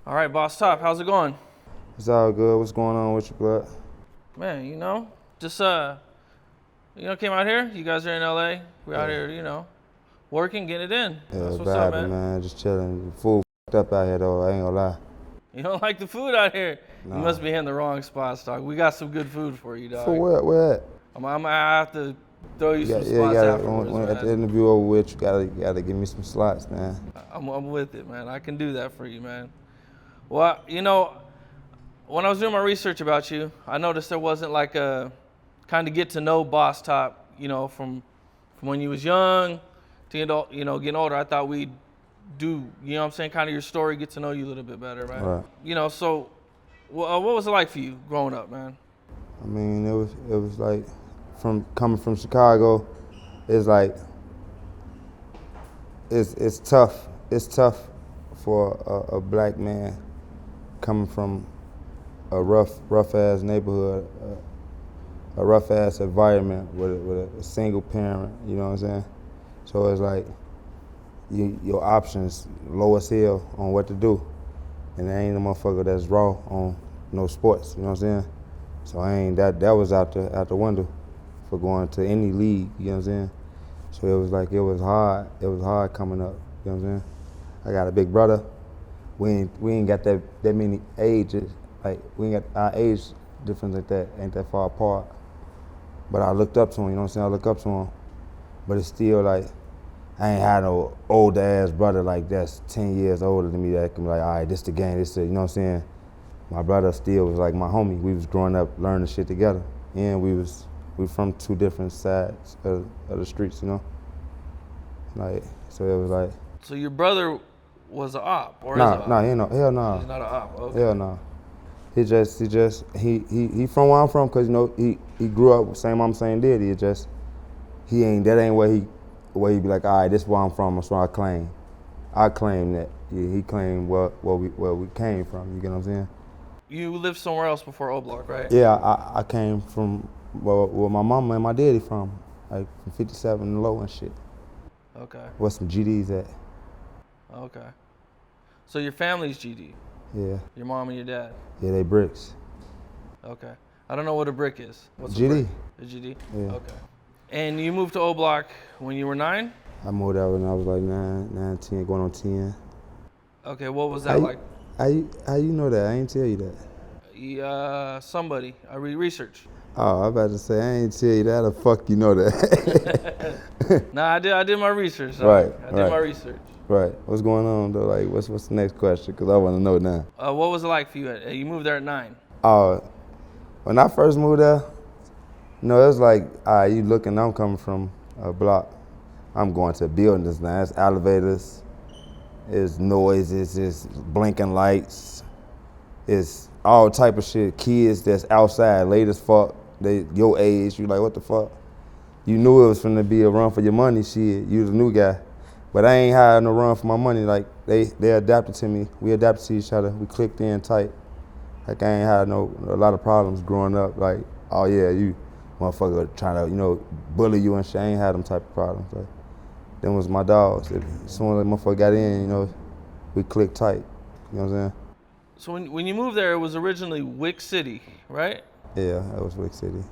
All right, Boss Top, how's it going? It's all good. What's going on with you, blood? Man, just came out here. You guys are in LA. We're out here, working, getting it in. Yeah, That's what's up, vibing, man. man. Just chilling. The food up out here, though. I ain't gonna lie. You don't like the food out here? Nah. You must be hitting the wrong spots, dog. We got some good food for you, dog. For where? Where at? I'm gonna have to throw you some You spots gotta, afterwards, man. at the interview over with, you gotta give me some slots, man. I'm with it, man. I can do that for you, man. Well, when I was doing my research about you, I noticed there wasn't like a kind of get to know Boss Top, from when you was young to getting older. I thought we'd do, what I'm saying, kind of your story, get to know you a little bit better, right? Right. So what was it like for you growing up, man? I mean, it was like coming from Chicago. It's like it's tough. It's tough for a black man coming from a rough ass neighborhood, a rough ass environment with a single parent. You know what I'm saying? So it's like your options low as hell on what to do, and there ain't no motherfucker that's raw on no sports. You know what I'm saying? So I ain't that was out the window for going to any league. You know what I'm saying? So it was hard. It was hard coming up. You know what I'm saying? I got a big brother. We ain't got that many ages. Like we ain't got our age difference like that. Ain't that far apart. But I looked up to him. You know what I'm saying? I look up to him. But it's still like I ain't had no older ass brother like that's 10 years older than me that can be like, all right, this the game. This the, you know what I'm saying? My brother still was like my homie. We was growing up learning shit together, and we from two different sides of the streets. You know, like so it was like. So your brother was an op, or Nah, is an nah, op? he ain't no, hell no. He's not an op. Okay. Hell no. He from where I'm from, cause he grew up same mom, same daddy. It just he ain't where he be like, all right, this is where I'm from. That's where I claim. I claim that. Yeah, he claimed where we came from. You get what I'm saying? You lived somewhere else before O Block, right? Yeah, I came from where my mama and my daddy from, like from 57 and low and shit. Okay. Where some GDs at? Okay. So your family's GD? Yeah. Your mom and your dad? Yeah, they bricks. Okay. I don't know what a brick is. What's GD. a brick? A GD? Yeah. Okay. And you moved to O Block when you were 9? I moved out when I was like 9, 10, going on 10. Okay, what was that like? How you know that? I ain't tell you that. Somebody. I read research. Oh, I about to say, I ain't tell you that. How the fuck you know that? Nah, I did my research. Right. I did my research. Right. What's going on though? Like, what's the next question? Cause I want to know now. What was it like for you? You moved there at 9. When I first moved there, it was like, you looking. I'm coming from a block. I'm going to buildings now. It's elevators. It's noises. It's blinking lights. It's all type of shit. Kids that's outside, late as fuck. They your age. You like, what the fuck? You knew it was finna be a run for your money. Shit, you the new guy. But I ain't had no run for my money. Like they adapted to me. We adapted to each other. We clicked in tight. Like I ain't had a lot of problems growing up. Like, oh yeah, you motherfucker trying to bully you and shit. I ain't had them type of problems. Like, them was my dogs. As soon as that motherfucker got in, we clicked tight. You know what I'm saying? So when you moved there, it was originally Wick City, right? Yeah, that was Wick City.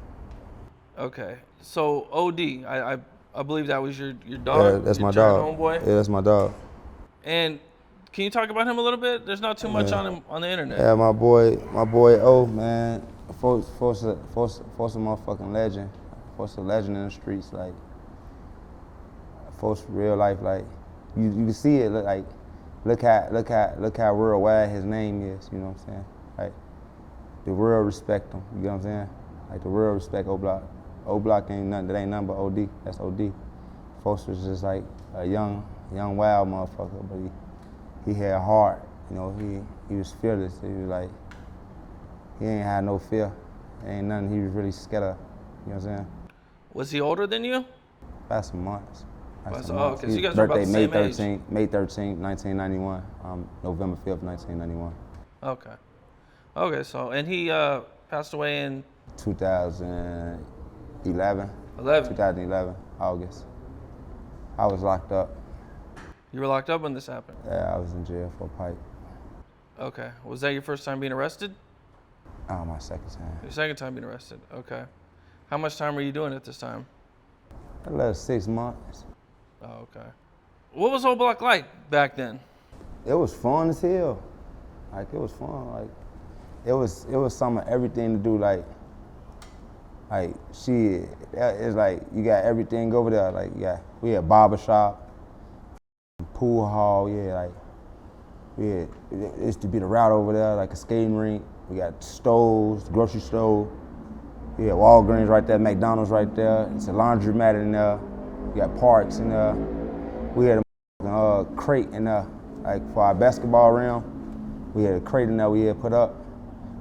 Okay. So OD, I believe that was your dog. Yeah, that's your my dog. Homeboy. Yeah, that's my dog. And can you talk about him a little bit? There's not too much on him on the internet. Yeah, my boy O, man, force a motherfucking legend. Force a legend in the streets, like force real life, like you can see it. Look how worldwide his name is. You know what I'm saying? Like the world respect him. You know what I'm saying? Like the world respect O Block. O Block ain't nothing. That ain't nothing but OD. That's OD. Folks was just like a young wild motherfucker, but he had heart. He was fearless. He was like he ain't had no fear. Ain't nothing he was really scared of. You know what I'm saying? Was he older than you? About some months. Okay, so you guys are about the same age. May 13th, 1991. November 5th, 1991. Okay. So and he passed away in 2011. 2011, August. I was locked up. You were locked up when this happened? Yeah, I was in jail for a pipe. Okay. Was that your first time being arrested? Oh, my second time. Your second time being arrested. Okay. How much time were you doing at this time? I left 6 months. Oh, okay. What was Old Block like back then? It was fun as hell. Like, it was fun. Like, it was some of everything to do. Like shit. It's like you got everything over there. Like, we had barber shop, pool hall. Yeah, like it used to be the route over there, like a skating rink. We got stores, grocery store. We had Walgreens right there, McDonald's right there. It's a laundromat in there. We got parks in there. We had a crate in there, like for our basketball rim. We had a crate in there we had put up.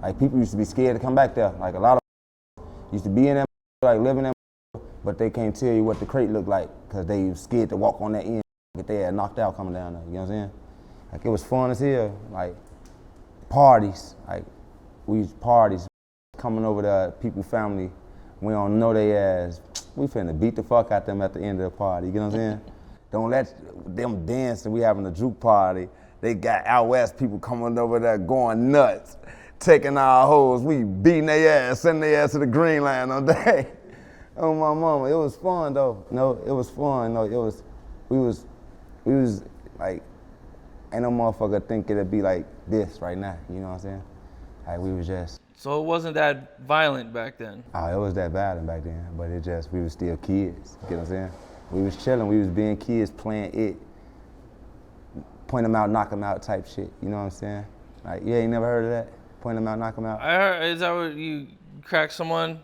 Like, people used to be scared to come back there. Like, a lot of used to be in that, like, living in that, but they can't tell you what the crate looked like because they scared to walk on that end, get their ass knocked out coming down there. You know what I'm saying? Like, it was fun as hell. Like, parties. Like, we used parties. Coming over there, people, family, we don't know they ass. We finna beat the fuck out them at the end of the party. You know what I'm saying? Don't let them dance and we having a juke party. They got out west people coming over there going nuts, taking our hoes. We beating their ass, sending their ass to the green line all day. Oh, my mama, it was fun though. No, it was fun. No, we was like, ain't no motherfucker think it'd be like this right now. You know what I'm saying? Like, we was just. So it wasn't that violent back then? Oh, it was that violent back then, but we was still kids. You know what I'm saying? We was chilling, we was being kids, playing it. Point them out, knock them out type shit. You know what I'm saying? Like, you ain't never heard of that? Point them out, knock them out? I heard, is that what you crack someone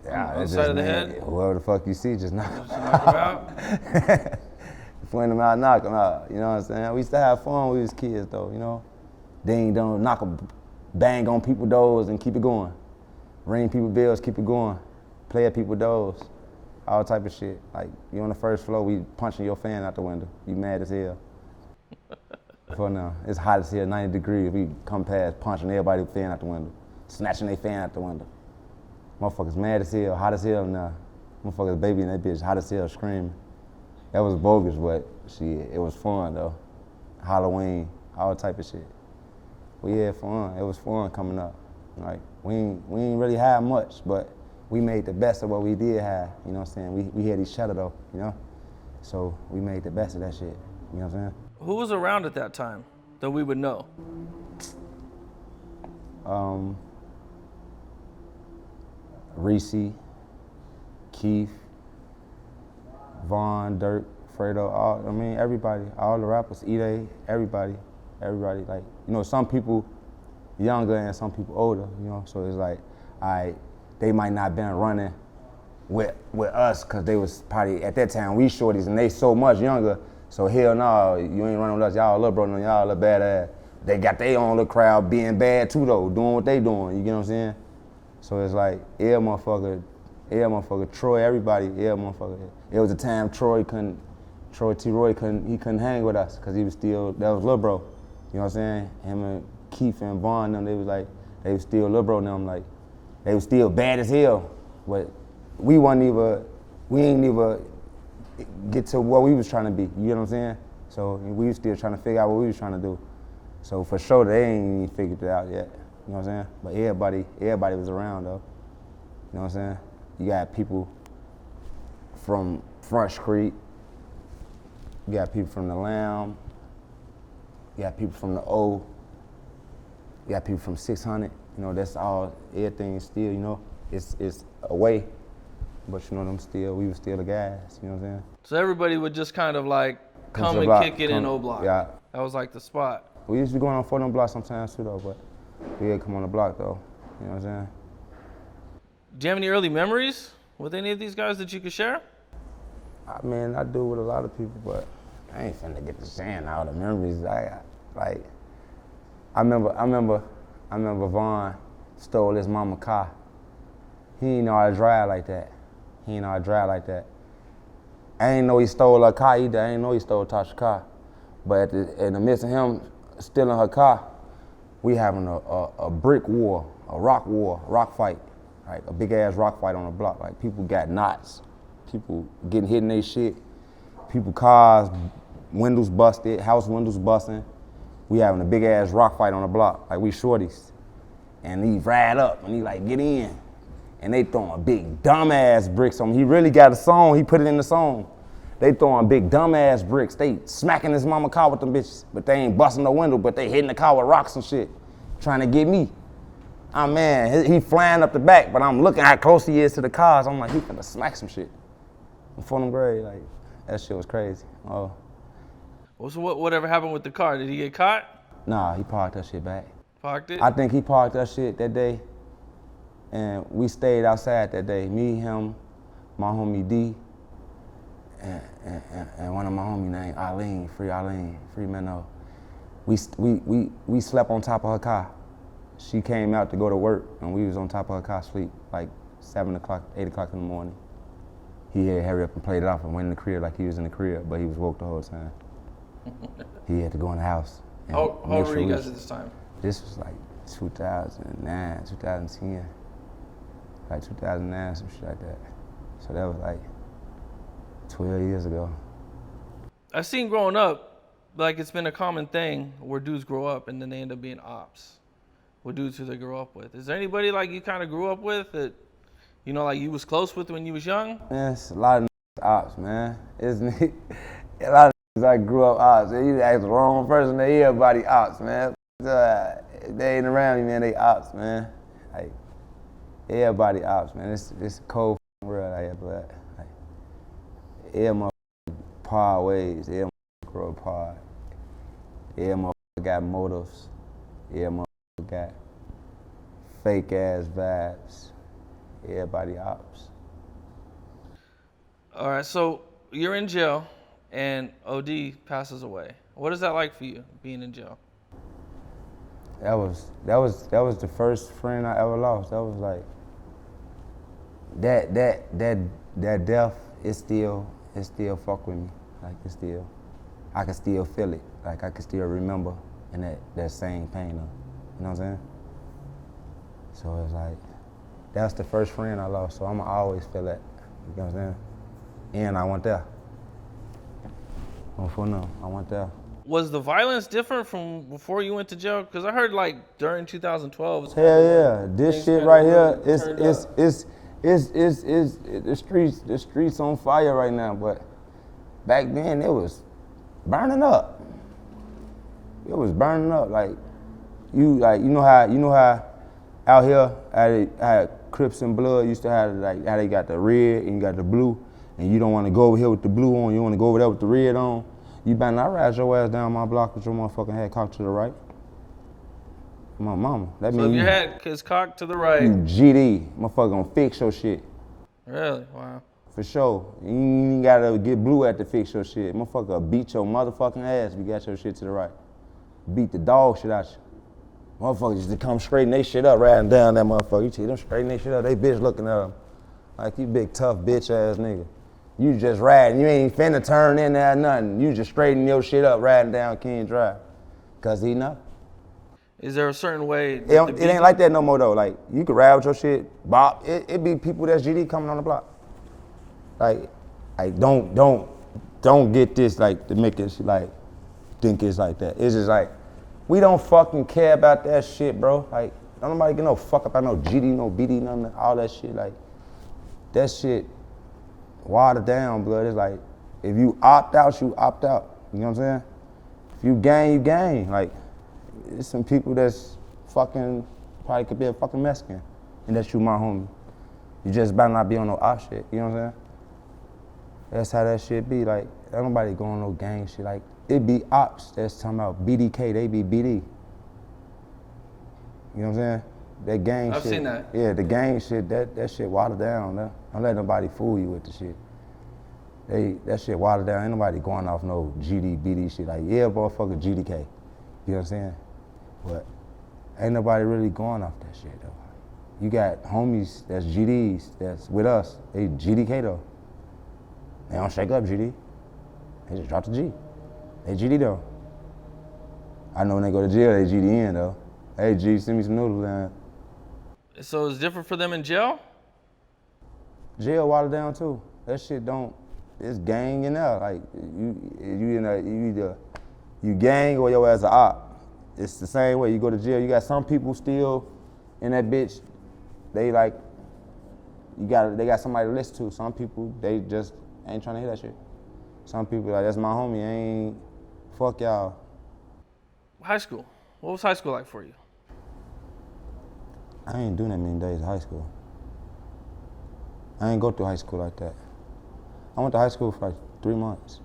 on the side of the head? Whoever the fuck you see, just knock them out. Point them out, knock them out. You know what I'm saying? We used to have fun when we was kids though, you know? Ding dong, knock them, bang on people's doors and keep it going. Ring people's bells, keep it going. Play at people's doors. All type of shit. Like, you on the first floor, we punching your fan out the window. You mad as hell. For now, it's hot as hell, 90 degrees. We come past punching everybody's fan out the window, snatching their fan out the window. Motherfuckers mad as hell, hot as hell now. Motherfuckers baby in that bitch, hot as hell, screaming. That was bogus, but shit, it was fun though. Halloween, all type of shit. We had fun. It was fun coming up. Like, we ain't really have much, but we made the best of what we did have. You know what I'm saying? We had each other though, you know? So we made the best of that shit. You know what I'm saying? Who was around at that time that we would know? Reese, Keef, Vaughn, Durk, Fredo, everybody, all the rappers, E-Day, everybody, like, you know, some people younger and some people older, you know, so it's like, they might not been running with us because they was probably, at that time, we shorties and they so much younger, so hell no, you ain't running with us, y'all little bro, y'all little badass. They got their own little crowd being bad too though, doing what they doing, you get what I'm saying? So it's like, motherfucker, Troy, everybody, motherfucker. It was a time Troy T. Roy couldn't hang with us because he was still, that was Lil Bro. You know what I'm saying? Him and Keef and Vaughn, them, they was still Lil Bro, them, like, they was still bad as hell. But we ain't even get to what we was trying to be, you know what I'm saying? So we was still trying to figure out what we was trying to do. So for sure, they ain't even figured it out yet, you know what I'm saying? But everybody was around though, you know what I'm saying? You got people from Front Street, you got people from the Lamb, you got people from the O, you got people from 600, you know, that's all, everything is still, you know, it's away, but you know, we was still the guys, you know what I'm saying? So everybody would just kind of like come and kick it in O-Block. Yeah. That was like the spot. We used to be going on 4 block sometimes too though, but we had to come on the block though, you know what I'm saying? Do you have any early memories with any of these guys that you could share? I mean, I do with a lot of people, but I ain't finna get to saying all the memories. I remember Vaughn stole his mama car. He didn't know how to drive like that. I ain't know he stole her car either. I ain't know he stole Tasha's car. But in the midst of him stealing her car, we having a brick war, a rock fight, like a big ass rock fight on the block. Like, people got knots, people getting hit in their shit, people cars, windows busted, house windows busting. We having a big ass rock fight on the block, like we shorties. And he ride up and he like, get in. And they throwing big dumbass bricks on me. He really got a song, he put it in the song. They throwing big dumbass bricks. They smacking his mama car with them bitches, but they ain't busting the window, but they hitting the car with rocks and shit, trying to get me. Oh man, he flying up the back, but I'm looking how close he is to the cars. I'm like, he finna smack some shit. In front of grade, like, that shit was crazy. Oh. Well, so whatever happened with the car? Did he get caught? Nah, he parked that shit back. Parked it? I think he parked that shit that day, and we stayed outside that day. Me, him, my homie D, and one of my homies named Eileen, Free Minnow. We slept on top of her car. She came out to go to work, and we was on top of her car sleep, like 7 o'clock, 8 o'clock in the morning. He had hurry up and played it off and went in the crib like he was in the crib, but he was woke the whole time. He had to go in the house. How old were you guys at this time? This was like 2009, 2010, like 2009, some shit like that. So that was like 12 years ago. I've seen growing up, like it's been a common thing where dudes grow up and then they end up being ops with dudes who they grow up with. Is there anybody like you kind of grew up with that, you know, like you was close with when you was young? Man, it's a lot of ops, man. Isn't it? A lot of I grew up ops. You ask the wrong person, they everybody ops, man. They ain't around me, man, they ops, man. Like, everybody ops, man. It's a cold world out here, but like, every motherfucker part ways, every motherfucker grow apart. Every motherfucker got motives. Every motherfucker got fake ass vibes. Everybody ops. All right, so you're in jail and OD passes away. What is that like for you, being in jail? That was the first friend I ever lost. That was like that death is still fuck with me. Like I can still feel it. Like I can still remember and that same pain of, you know what I'm saying? So it's like that's the first friend I lost. So I'ma always feel that. You know what I'm saying? And I went there. For no, I went there. Was the violence different from before you went to jail? Because I heard like during 2012. Hell yeah, this shit right here is the streets on fire right now. But back then it was burning up. It was burning up. Like you know how out here how Crips and Blood used to have, like how they got the red and you got the blue, and you don't want to go over here with the blue on. You want to go over there with the red on. You better not ride your ass down my block with your motherfucking head cocked to the right. My mama. That means so if your head is cocked to the right. You GD. Motherfucker gonna fix your shit. Really? Wow. For sure. You ain't gotta get blue at to fix your shit. Motherfucker beat your motherfucking ass if you got your shit to the right. Beat the dog shit out you. Motherfuckers just to come straighten they shit up riding down that motherfucker. You see them straighten they shit up, they bitch looking at them. Like you big tough bitch ass nigga. You just riding, you ain't finna turn in there nothing. You just straighten your shit up riding down King Drive. Cause he know. Is there a certain way? It ain't like that no more though. Like you can ride with your shit, bop. It be people that's GD coming on the block. Like don't get this like to make it like think it's like that. It's just like we don't fucking care about that shit, bro. Like don't nobody get no fuck about no GD, no BD, none of all that shit. Like that shit. Watered down, blood. It's like, if you opt out, you opt out. You know what I'm saying? If you gain, you gain. Like, there's some people that's fucking, probably could be a fucking Mexican, and that's you, my homie. You just better not be on no op shit, you know what I'm saying? That's how that shit be. Like, ain't nobody going no gang shit. Like, it be ops that's talking about BDK, they be BD. You know what I'm saying? That gang I've shit. seen that. Yeah, the gang shit, that shit watered down. Don't let nobody fool you with the shit. That shit watered down. Ain't nobody going off no GD, BD shit. Like, yeah, motherfucker, GDK. You know what I'm saying? But ain't nobody really going off that shit, though. You got homies that's GDs that's with us. They GDK, though. They don't shake up GD. They just drop the G. They GD, though. I know when they go to jail, they GD in, though. Hey, G, send me some noodles, man. So it's different for them in jail? Jail watered down too. That shit don't, it's gang in there. Like you either you gang or your ass a op. it's the same way. You go to jail, you got some people still in that bitch, they like, they got somebody to listen to. Some people, they just ain't trying to hear that shit. Some people like, that's my homie, ain't, fuck y'all. High school. What was high school like for you? I ain't doing that many days of high school. I ain't go through high school like that. I went to high school for like 3 months.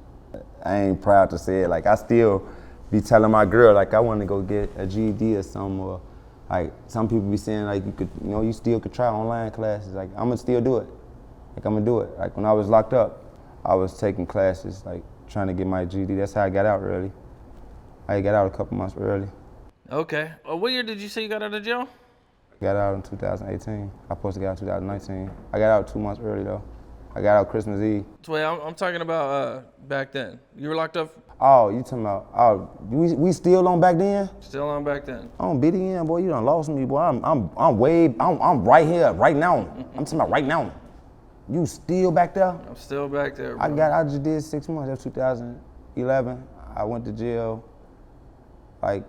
I ain't proud to say it. Like, I still be telling my girl, like, I want to go get a GED or something, or like, some people be saying, like, you could, you know, you still could try online classes. Like, I'm gonna still do it. Like, I'm gonna do it. Like, when I was locked up, I was taking classes, like, trying to get my GED. That's how I got out early. I got out a couple months early. Okay. What year did you say you got out of jail? Got out in 2018. I supposed to get out in 2019. I got out 2 months early though. I got out Christmas Eve. So wait, I'm talking about back then. You were locked up? Oh, you talking about? Oh, we still on back then? Still on back then. On BDN, boy. You done lost me, boy. I'm right here, right now. I'm talking about right now. You still back there? I'm still back there, bro. I just did 6 months. That's 2011. I went to jail, like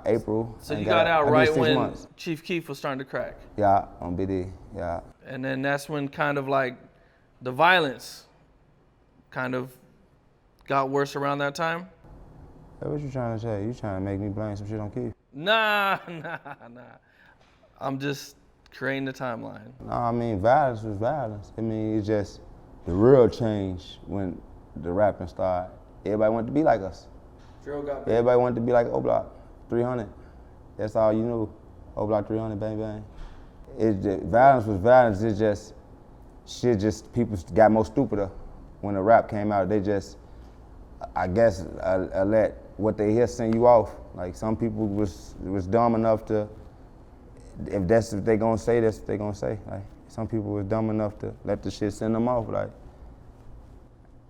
April. So you got out right when Chief Keef was starting to crack. Yeah, on BD. Yeah. And then that's when kind of like the violence kind of got worse around that time? Hey, what you trying to say? You trying to make me blame some shit on Keef? Nah. I'm just creating the timeline. Nah, I mean, violence was violence. I mean, it's just the real change when the rapping started. Everybody wanted to be like us. Drill got big. Everybody wanted to be like O Block 300. That's all you knew. O Block 300, bang, bang. Violence was violence. It's just, people got more stupider when the rap came out. They just, I guess, let what they hear send you off. Like, some people was dumb enough to, if that's what they gonna say, that's what they gonna say. Like, some people was dumb enough to let the shit send them off. Like,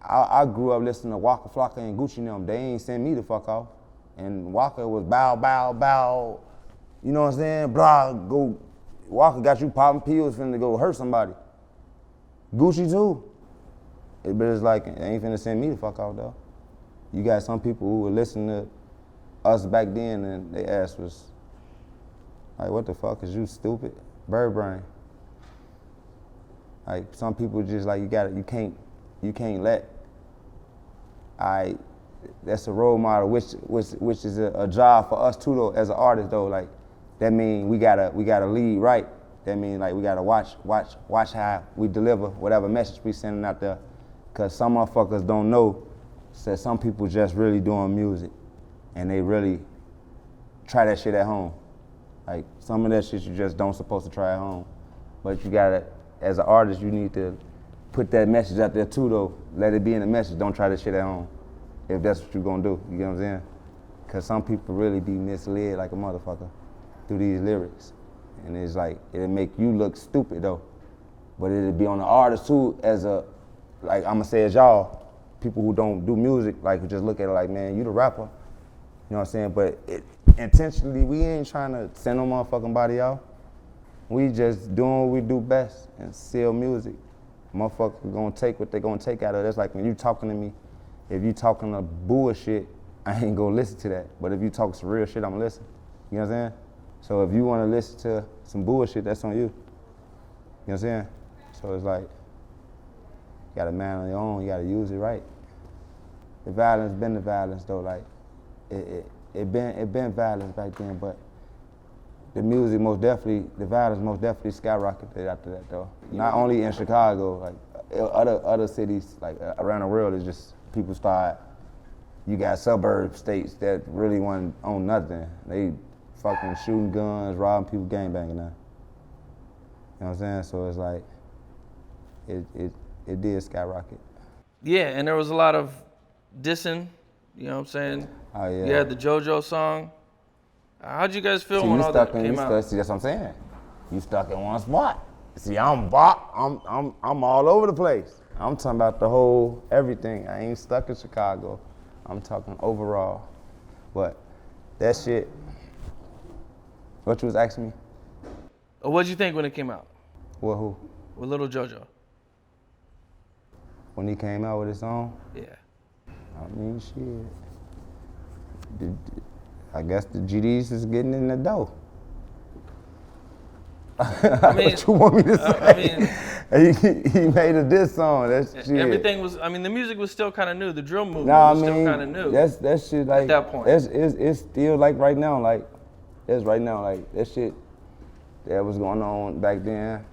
I grew up listening to Waka Flocka and Gucci and them. They ain't send me the fuck off. And Waka was bow, bow, bow. You know what I'm saying? Blah, go. Waka got you popping pills finna go hurt somebody. Gucci too. But it's like, they ain't finna send me the fuck off though. You got some people who were listening to us back then and they ass was like, what the fuck, is you stupid? Bird brain. Like, some people just like, you can't let, that's a role model, which is a job for us too though, as an artist though. Like, that mean we gotta lead right. That mean, like, we gotta watch how we deliver whatever message we sending out there. Cause some motherfuckers don't know that some people just really doing music and they really try that shit at home. Like, some of that shit you just don't supposed to try at home. But you gotta, as an artist, you need to put that message out there too though. Let it be in the message, don't try that shit at home. If that's what you're gonna do, you get what I'm saying? Cause some people really be misled like a motherfucker through these lyrics. And it's like, it'll make you look stupid though. But it'll be on the artist too, as a, like I'ma say as y'all, people who don't do music, like, just look at it like, man, you the rapper. You know what I'm saying? But intentionally, we ain't trying to send no motherfucking body out. We just doing what we do best and sell music. Motherfuckers gonna take what they gonna take out of it. That's like when you talking to me, if you talking to bullshit, I ain't gonna listen to that. But if you talk some real shit, I'ma listen. You know what I'm saying? So if you wanna listen to some bullshit, that's on you. You know what I'm saying? So it's like, you gotta man on your own, you gotta use it right. The violence been the violence though, like, it been violence back then, but the music the violence most definitely skyrocketed after that though. Not only in Chicago, like other cities, like around the world, it's just people start, you got suburb states that really want to own nothing. They fucking shooting guns, robbing people, gangbanging now. You know what I'm saying? So it's like, it did skyrocket. Yeah, and there was a lot of dissing, you know what I'm saying? Oh yeah. You had the Jojo song. How'd you guys feel when all that came out? See, that's what I'm saying. You stuck in one spot. See, I'm all over the place. I'm talking about the whole everything. I ain't stuck in Chicago. I'm talking overall. But that shit, what you was asking me? What'd you think when it came out? What, who? With Little Jojo. When he came out with his song? Yeah. I mean, shit. I guess the GDs is getting in the dough. I mean, what you want me to say? He made a diss song. That's shit. Everything was. I mean, the music was still kind of new. The drill movement was still kind of new. That shit like at that point. It's still like right now. Like it's right now. Like that shit that was going on back then.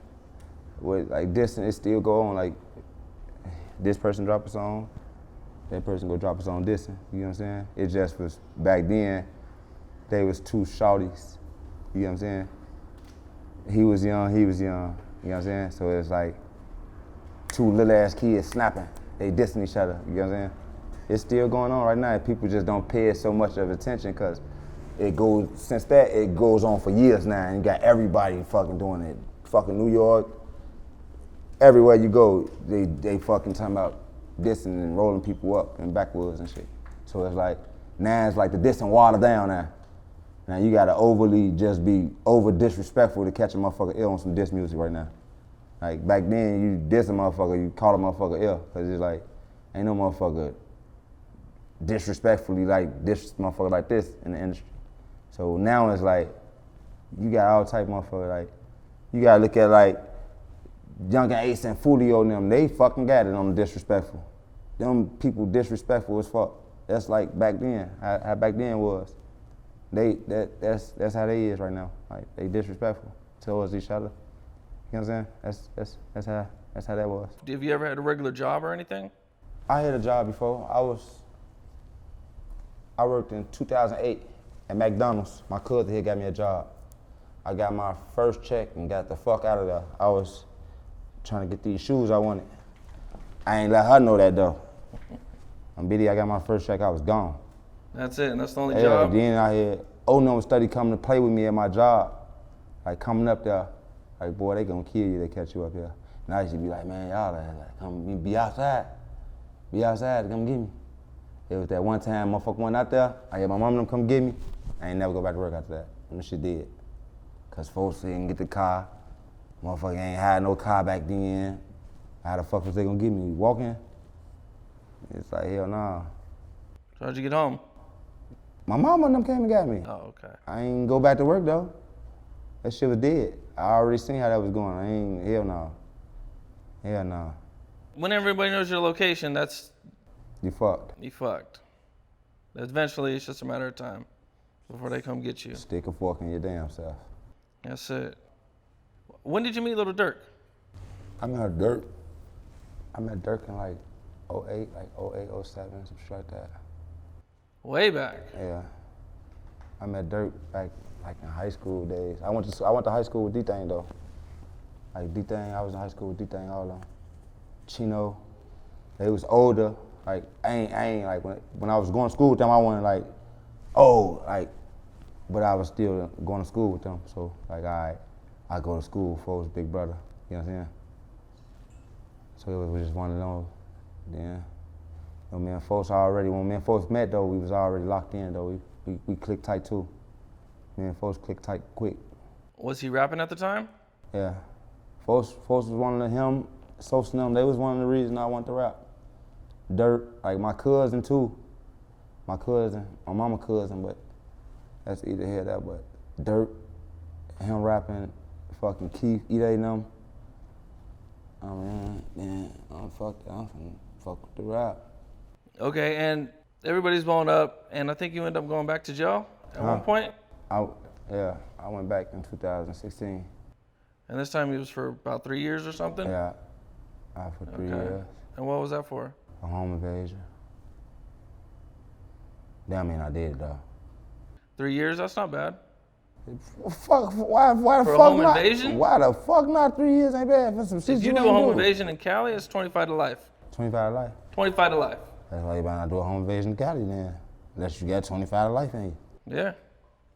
With like dissing, it still go on. Like this person drop a song, that person go drop a song dissing. You know what I'm saying? It just was back then. They was two shorties. You know what I'm saying? He was young, he was young. You know what I'm saying? So it's like two little ass kids snapping. They dissing each other. You know what I'm saying? It's still going on right now. People just don't pay it so much of attention because it goes on for years now. And you got everybody fucking doing it. Fucking New York. Everywhere you go, they fucking talking about dissing and rolling people up and backwoods and shit. So it's like, now it's like the dissing water down now. Now you gotta overly just be over disrespectful to catch a motherfucker ill on some diss music right now. Like back then, you diss a motherfucker, you call a motherfucker ill, cause it's like, ain't no motherfucker disrespectfully like diss motherfucker like this in the industry. So now it's like, you got all type of motherfucker, like, you gotta look at like, Young and Ace and Fulio and them, they fucking got it on the disrespectful. Them people disrespectful as fuck. That's like back then, how back then was. That's how they is right now. Like they disrespectful towards each other. You know what I'm saying? That's how that was. Have you ever had a regular job or anything? I had a job before. I worked in 2008 at McDonald's. My cousin here got me a job. I got my first check and got the fuck out of there. I was trying to get these shoes I wanted. I ain't let her know that though. On BD, I got my first check, I was gone. That's it, and that's the only job? Then I had no study coming to play with me at my job. Like coming up there, like boy, they gonna kill you, they catch you up here. And I used to be like, man, y'all like, come be outside. Be outside, come get me. It was that one time motherfucker went out there, I had my mom and them come get me. I ain't never go back to work after that. And the shit did. Cause folks didn't get the car. Motherfucker ain't had no car back then. How the fuck was they gonna get me? Walking? It's like, hell nah. So how'd you get home? My mama and them came and got me. Oh, okay. I ain't go back to work though. That shit was dead. I already seen how that was going. I ain't, hell no. Hell no. When everybody knows your location, that's... You fucked. You fucked. Eventually, it's just a matter of time before they come get you. Stick a fork in your damn self. That's it. When did you meet Little Durk? I met Durk in like 08, like 08, 07, some shit like that. Way back. Yeah. I met Durk back like in high school days. I went to high school with D-Thing though. Like D-Thing, I was in high school with D-Thing, all of them. Chino, they was older. Like I ain't like when I was going to school with them, I wasn't like, oh, like, but I was still going to school with them. So like I go to school for his big brother. You know what I'm saying? So it was just one of those. Then, when me and folks met though, we was already locked in though. We clicked tight too. Me and folks clicked tight quick. Was he rapping at the time? Yeah. Folks was one of him, Sos and them, they was one of the reasons I wanted to rap. Durk, like my cousin too. My mama cousin, but that's either here or there, but Durk, him rapping, fucking Keef, Eat them. I mean, man, I'm finna fuck with the rap. Okay, and everybody's blown up, and I think you end up going back to jail at one point? I went back in 2016. And this time it was for about 3 years or something? Yeah, for 3 years. And what was that for? A home invasion. That mean I did it though. 3 years, that's not bad. Fuck, why the for fuck a home not? Invasion? Why the fuck not 3 years ain't bad for some shit If you do a home invasion in Cali, it's 25 to life. 25 to life? 25 to life. That's why you better not do a home invasion in Cali then. Unless you got 25 to life in you. Yeah,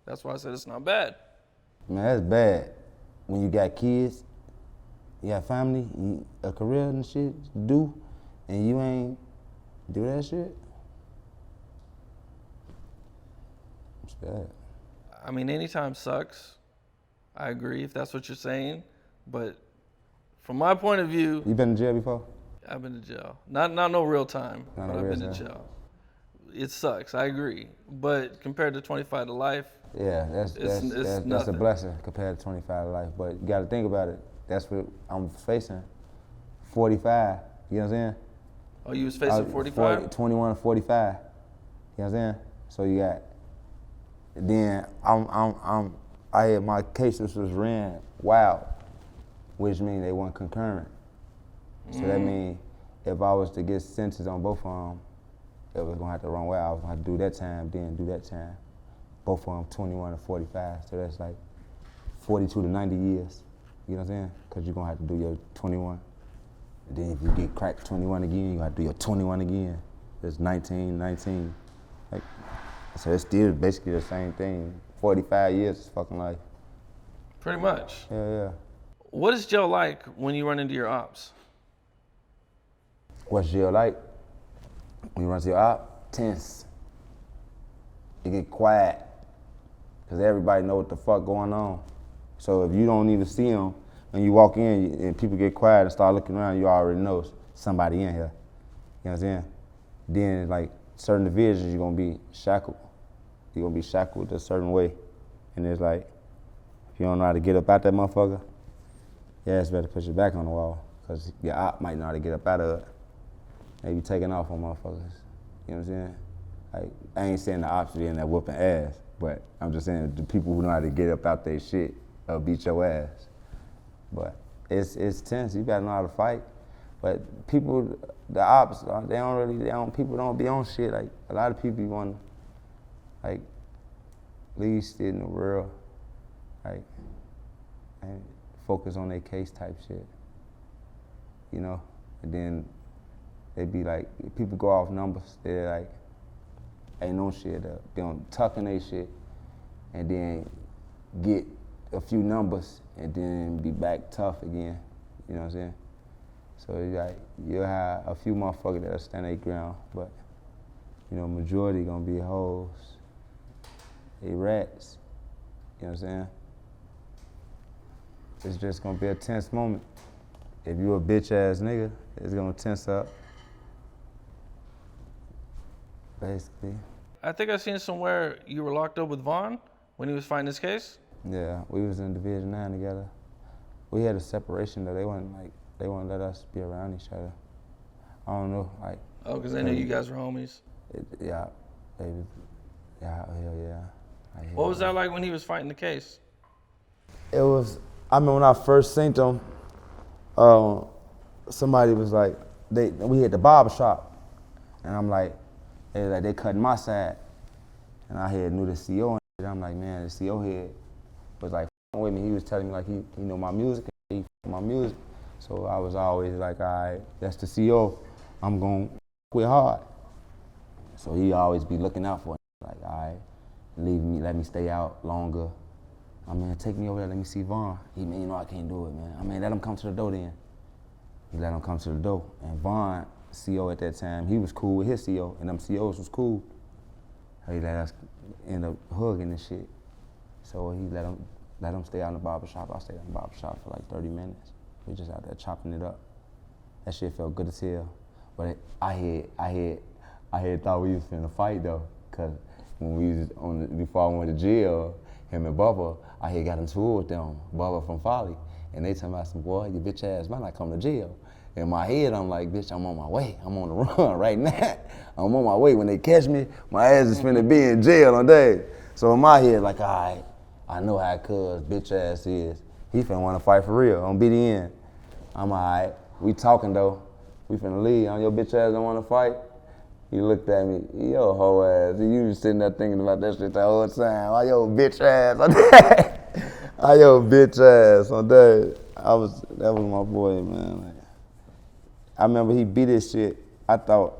that's why I said it's not bad. Man, that's bad. When you got kids, you got family, a career and shit to do, and you ain't do that shit. It's bad. I mean, any time sucks. I agree if that's what you're saying. But from my point of view... You been in jail before? I've been to jail. Not no real time, Not but no I've real been to time. jail. it sucks. I agree. But compared to 25 to life, Yeah, it's that's a nothing. blessing compared to 25 to life. But you got to think about it. That's what I'm facing. 45. You know what I'm saying? Oh, you was facing 45? 21 to 45. You know what I'm saying? So you got. Then I had my cases was ran wild, which means they weren't concurrent. So that means if I was to get sentenced on both of them, it was gonna have to run wild. I was gonna have to do that time, then do that time. Both of them 21 to 45. So that's like 42 to 90 years. You know what I'm saying? Because you're gonna have to do your 21. And then if you get cracked 21 again, you have to do your 21 again. It's 19. Like, so it's still basically the same thing. 45 years is fucking life. Pretty much. Yeah. What is jail like when you run into your ops? What's jail like? When you run to your op, tense. You get quiet, because everybody know what the fuck going on. So if you don't even see them, when you walk in and people get quiet and start looking around, you already know somebody in here. You know what I'm saying? Then like certain divisions, you're gonna be shackled. You're gonna be shackled a certain way. And it's like, if you don't know how to get up out that motherfucker, yeah, it's better put your back on the wall, because your op might know how to get up out of it. They be taking off on motherfuckers. You know what I'm saying? Like, I ain't saying the ops be in there whooping ass, but I'm just saying the people who know how to get up out their shit beat your ass. But it's tense. You gotta know how to fight. But people, the ops, people don't be on shit. Like, a lot of people want to, like, leave shit in the world, like, and focus on their case type shit. You know? And then they be like, people go off numbers. They're like, ain't no shit. They don't tucking their shit, and then get a few numbers, and then be back tough again. You know what I'm saying? So like, you'll have a few motherfuckers that'll stand their ground, but you know, majority gonna be hoes. They rats. You know what I'm saying? It's just gonna be a tense moment. If you a bitch ass nigga, it's gonna tense up. Basically. I think I seen somewhere you were locked up with Vaughn when he was fighting his case. Yeah, we was in Division 9 together. We had a separation though. They wouldn't let us be around each other. I don't know, like. Oh, because they knew you guys were homies. Yeah, hell yeah. What was that like when he was fighting the case? It was, I remember when I first seen them, somebody was like, we hit the barber shop, and I'm like, they cutting my side, and I knew the CO, and I'm like, man, the CO head was like with me. He was telling me like he know my music, and he my music, so I was always like, all right, that's the CO, I'm gonna quit hard. So he always be looking out for me, like, all right, let me stay out longer. I mean, take me over there, let me see Vaughn. He mean, you know I can't do it, man. I mean, let him come to the door then. He let him come to the door. And Vaughn, CO at that time, he was cool with his CO, and them COs was cool. He let us end up hugging and shit. So he let him stay out in the barber shop. I stayed in the barber shop for like 30 minutes. We just out there chopping it up. That shit felt good as hell. But I had thought we was finna fight though, cause when we was before I went to jail, him and Bubba, I had got into it with them, Bubba from Folly, and they talking about some, boy, you bitch ass man, I come to jail. In my head, I'm like, bitch, I'm on my way. I'm on the run right now. I'm on my way. When they catch me, my ass is finna be in jail on day. So in my head, like, all right, I know how cuz bitch ass is. He finna wanna fight for real on BDN. I'm all right. We talking though. We finna leave. Your bitch ass don't wanna fight? He looked at me, yo hoe ass. You was sitting there thinking about that shit the whole time. Why yo bitch ass on that? Why yo bitch ass on that? That was my boy, man. Like, I remember he beat his shit. I thought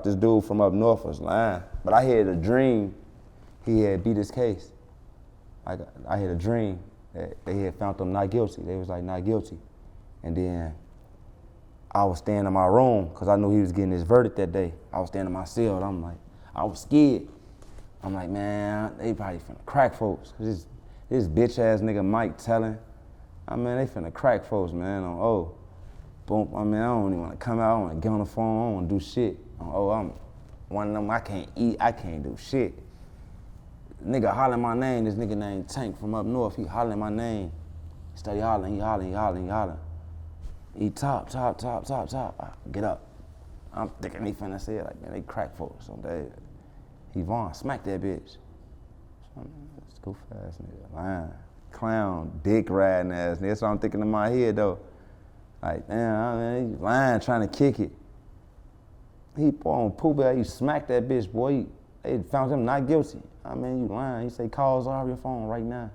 this dude from up north was lying, but I had a dream he had beat his case. Like, I had a dream that they had found them not guilty. They was like, not guilty. And then I was staying in my room because I knew he was getting his verdict that day. I was staying in my cell, and I was scared. I'm like, man, they probably finna crack folks. Cause this bitch ass nigga Mike telling, I mean, they finna crack folks, man, on boom, I mean, I don't even want to come out, I don't want to get on the phone, I don't want to do shit. Oh, I'm one of them, I can't eat, I can't do shit. Nigga hollering my name, this nigga named Tank from up north, he hollering my name. Steady hollering, he hollering. He top. Get up. I'm thinking he finna say it like, man, they crack folks on that. He Vaughn, smack that bitch. This goof ass nigga, lying, clown, dick riding ass nigga. That's what I'm thinking in my head though. Like, damn, I mean, he lying, trying to kick it. He on Pooh Bear, you smack that bitch, boy. They found him not guilty. I mean, you lying. He say, call Zara your phone right now.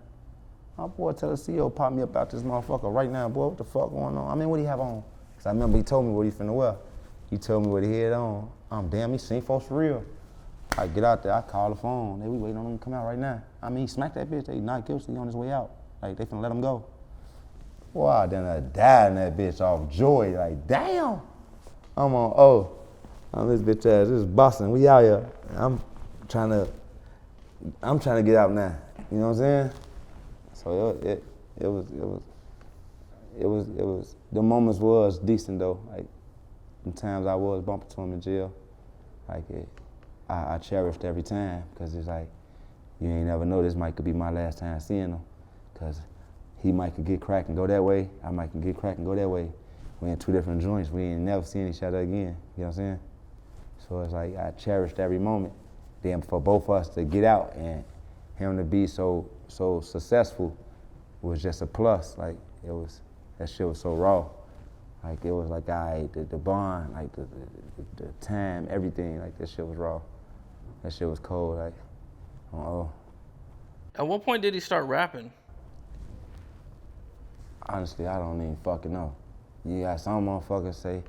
My boy tell the CEO pop me up out this motherfucker right now, boy. What the fuck going on? I mean, what he have on? Cause I remember he told me what he finna wear. He told me what he had on. I'm damn, he seen folks for real. I get out there, I call the phone. They we waiting on him to come out right now. I mean, he smacked that bitch. They not guilty. He on his way out. Like they finna let him go. Boy, I done died in that bitch off joy. Like damn. I'm on this bitch ass. This is Boston. We out here. I'm trying to get out now. You know what I'm saying? So it was the moments was decent though. Like sometimes I was bumping to him in jail. Like I cherished every time because it's like you ain't never know this might could be my last time seeing him because he might could get cracked and go that way. I might could get cracked and go that way. We in two different joints. We ain't never seen each other again. You know what I'm saying? So it's like I cherished every moment. Then for both of us to get out and him to be so successful was just a plus. Like that shit was so raw. Like it was like the bond, like the time, everything. Like that shit was raw. That shit was cold. Like At what point did he start rapping? Honestly, I don't even fucking know. You got some motherfuckers say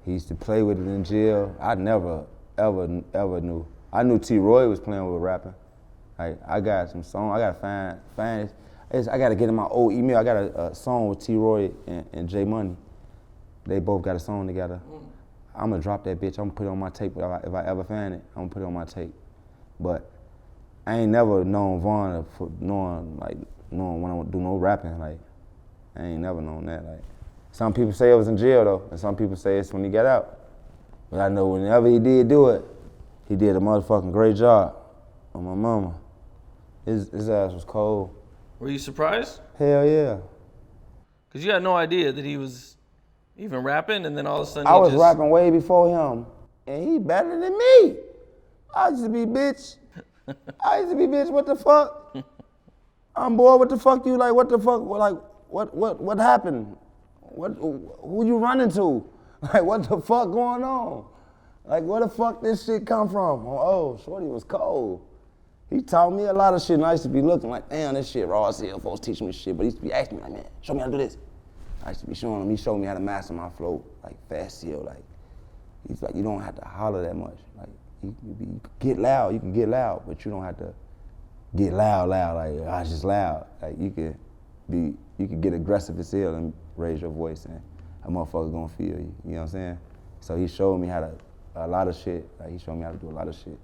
he used to play with it in jail. I never ever knew. I knew T. Roy was playing with rapping. Like I got some song. I gotta find it. I gotta get in my old email. I got a song with T. Roy and J Money. They both got a song together. I'm gonna drop that bitch. I'm gonna put it on my tape. If I ever find it, I'm gonna put it on my tape. But I ain't never known Vaughn for knowing when I don't do no rapping. Like I ain't never known that. Like some people say it was in jail though, and some people say it's when he got out. But I know whenever he did do it, he did a motherfucking great job on my mama. His ass was cold. Were you surprised? Hell yeah. Because you had no idea that he was even rapping, and then all of a sudden I was rapping way before him, and he better than me. I used to be bitch. What the fuck? I'm bored. What the fuck you like? What the fuck? Like what happened? Who you running to? Like what the fuck going on? Like where the fuck this shit come from? Oh, shorty was cold. He taught me a lot of shit, and I used to be looking like, damn, this shit raw as hell. Folks teaching me shit, but he used to be asking me like, man, show me how to do this. I used to be showing him. He showed me how to master my flow, like fast seal. Like he's like, you don't have to holler that much. Like you get loud, you can get loud, but you don't have to get loud. Like I just loud. Like you could get aggressive as hell and raise your voice, and a motherfucker gonna feel you. You know what I'm saying? So he showed me a lot of shit. Like he showed me how to do a lot of shit.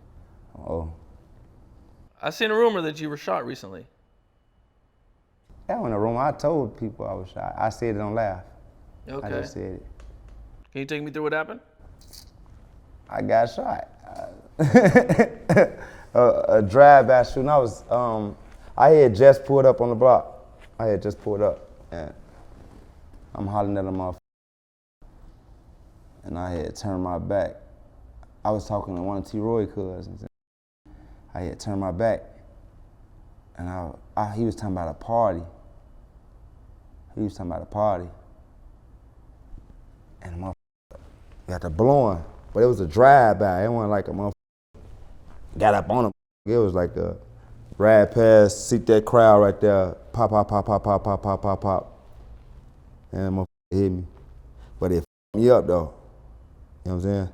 I seen a rumor that you were shot recently. That wasn't a rumor. I told people I was shot. I said it on Laugh. Okay. I just said it. Can you take me through what happened? I got shot. A drive-by shooting. I had just pulled up on the block. And I'm hollering at a motherfucker. And I had turned my back. I was talking to one of T. Roy cousins. I had turned my back, and he was talking about a party. And the motherfucker got the blowing, but it was a drive-by. It wasn't like a motherfucker got up on him. It was like a ride past, see that crowd right there, pop. And the motherfucker hit me. But it fucked me up though. You know what I'm saying?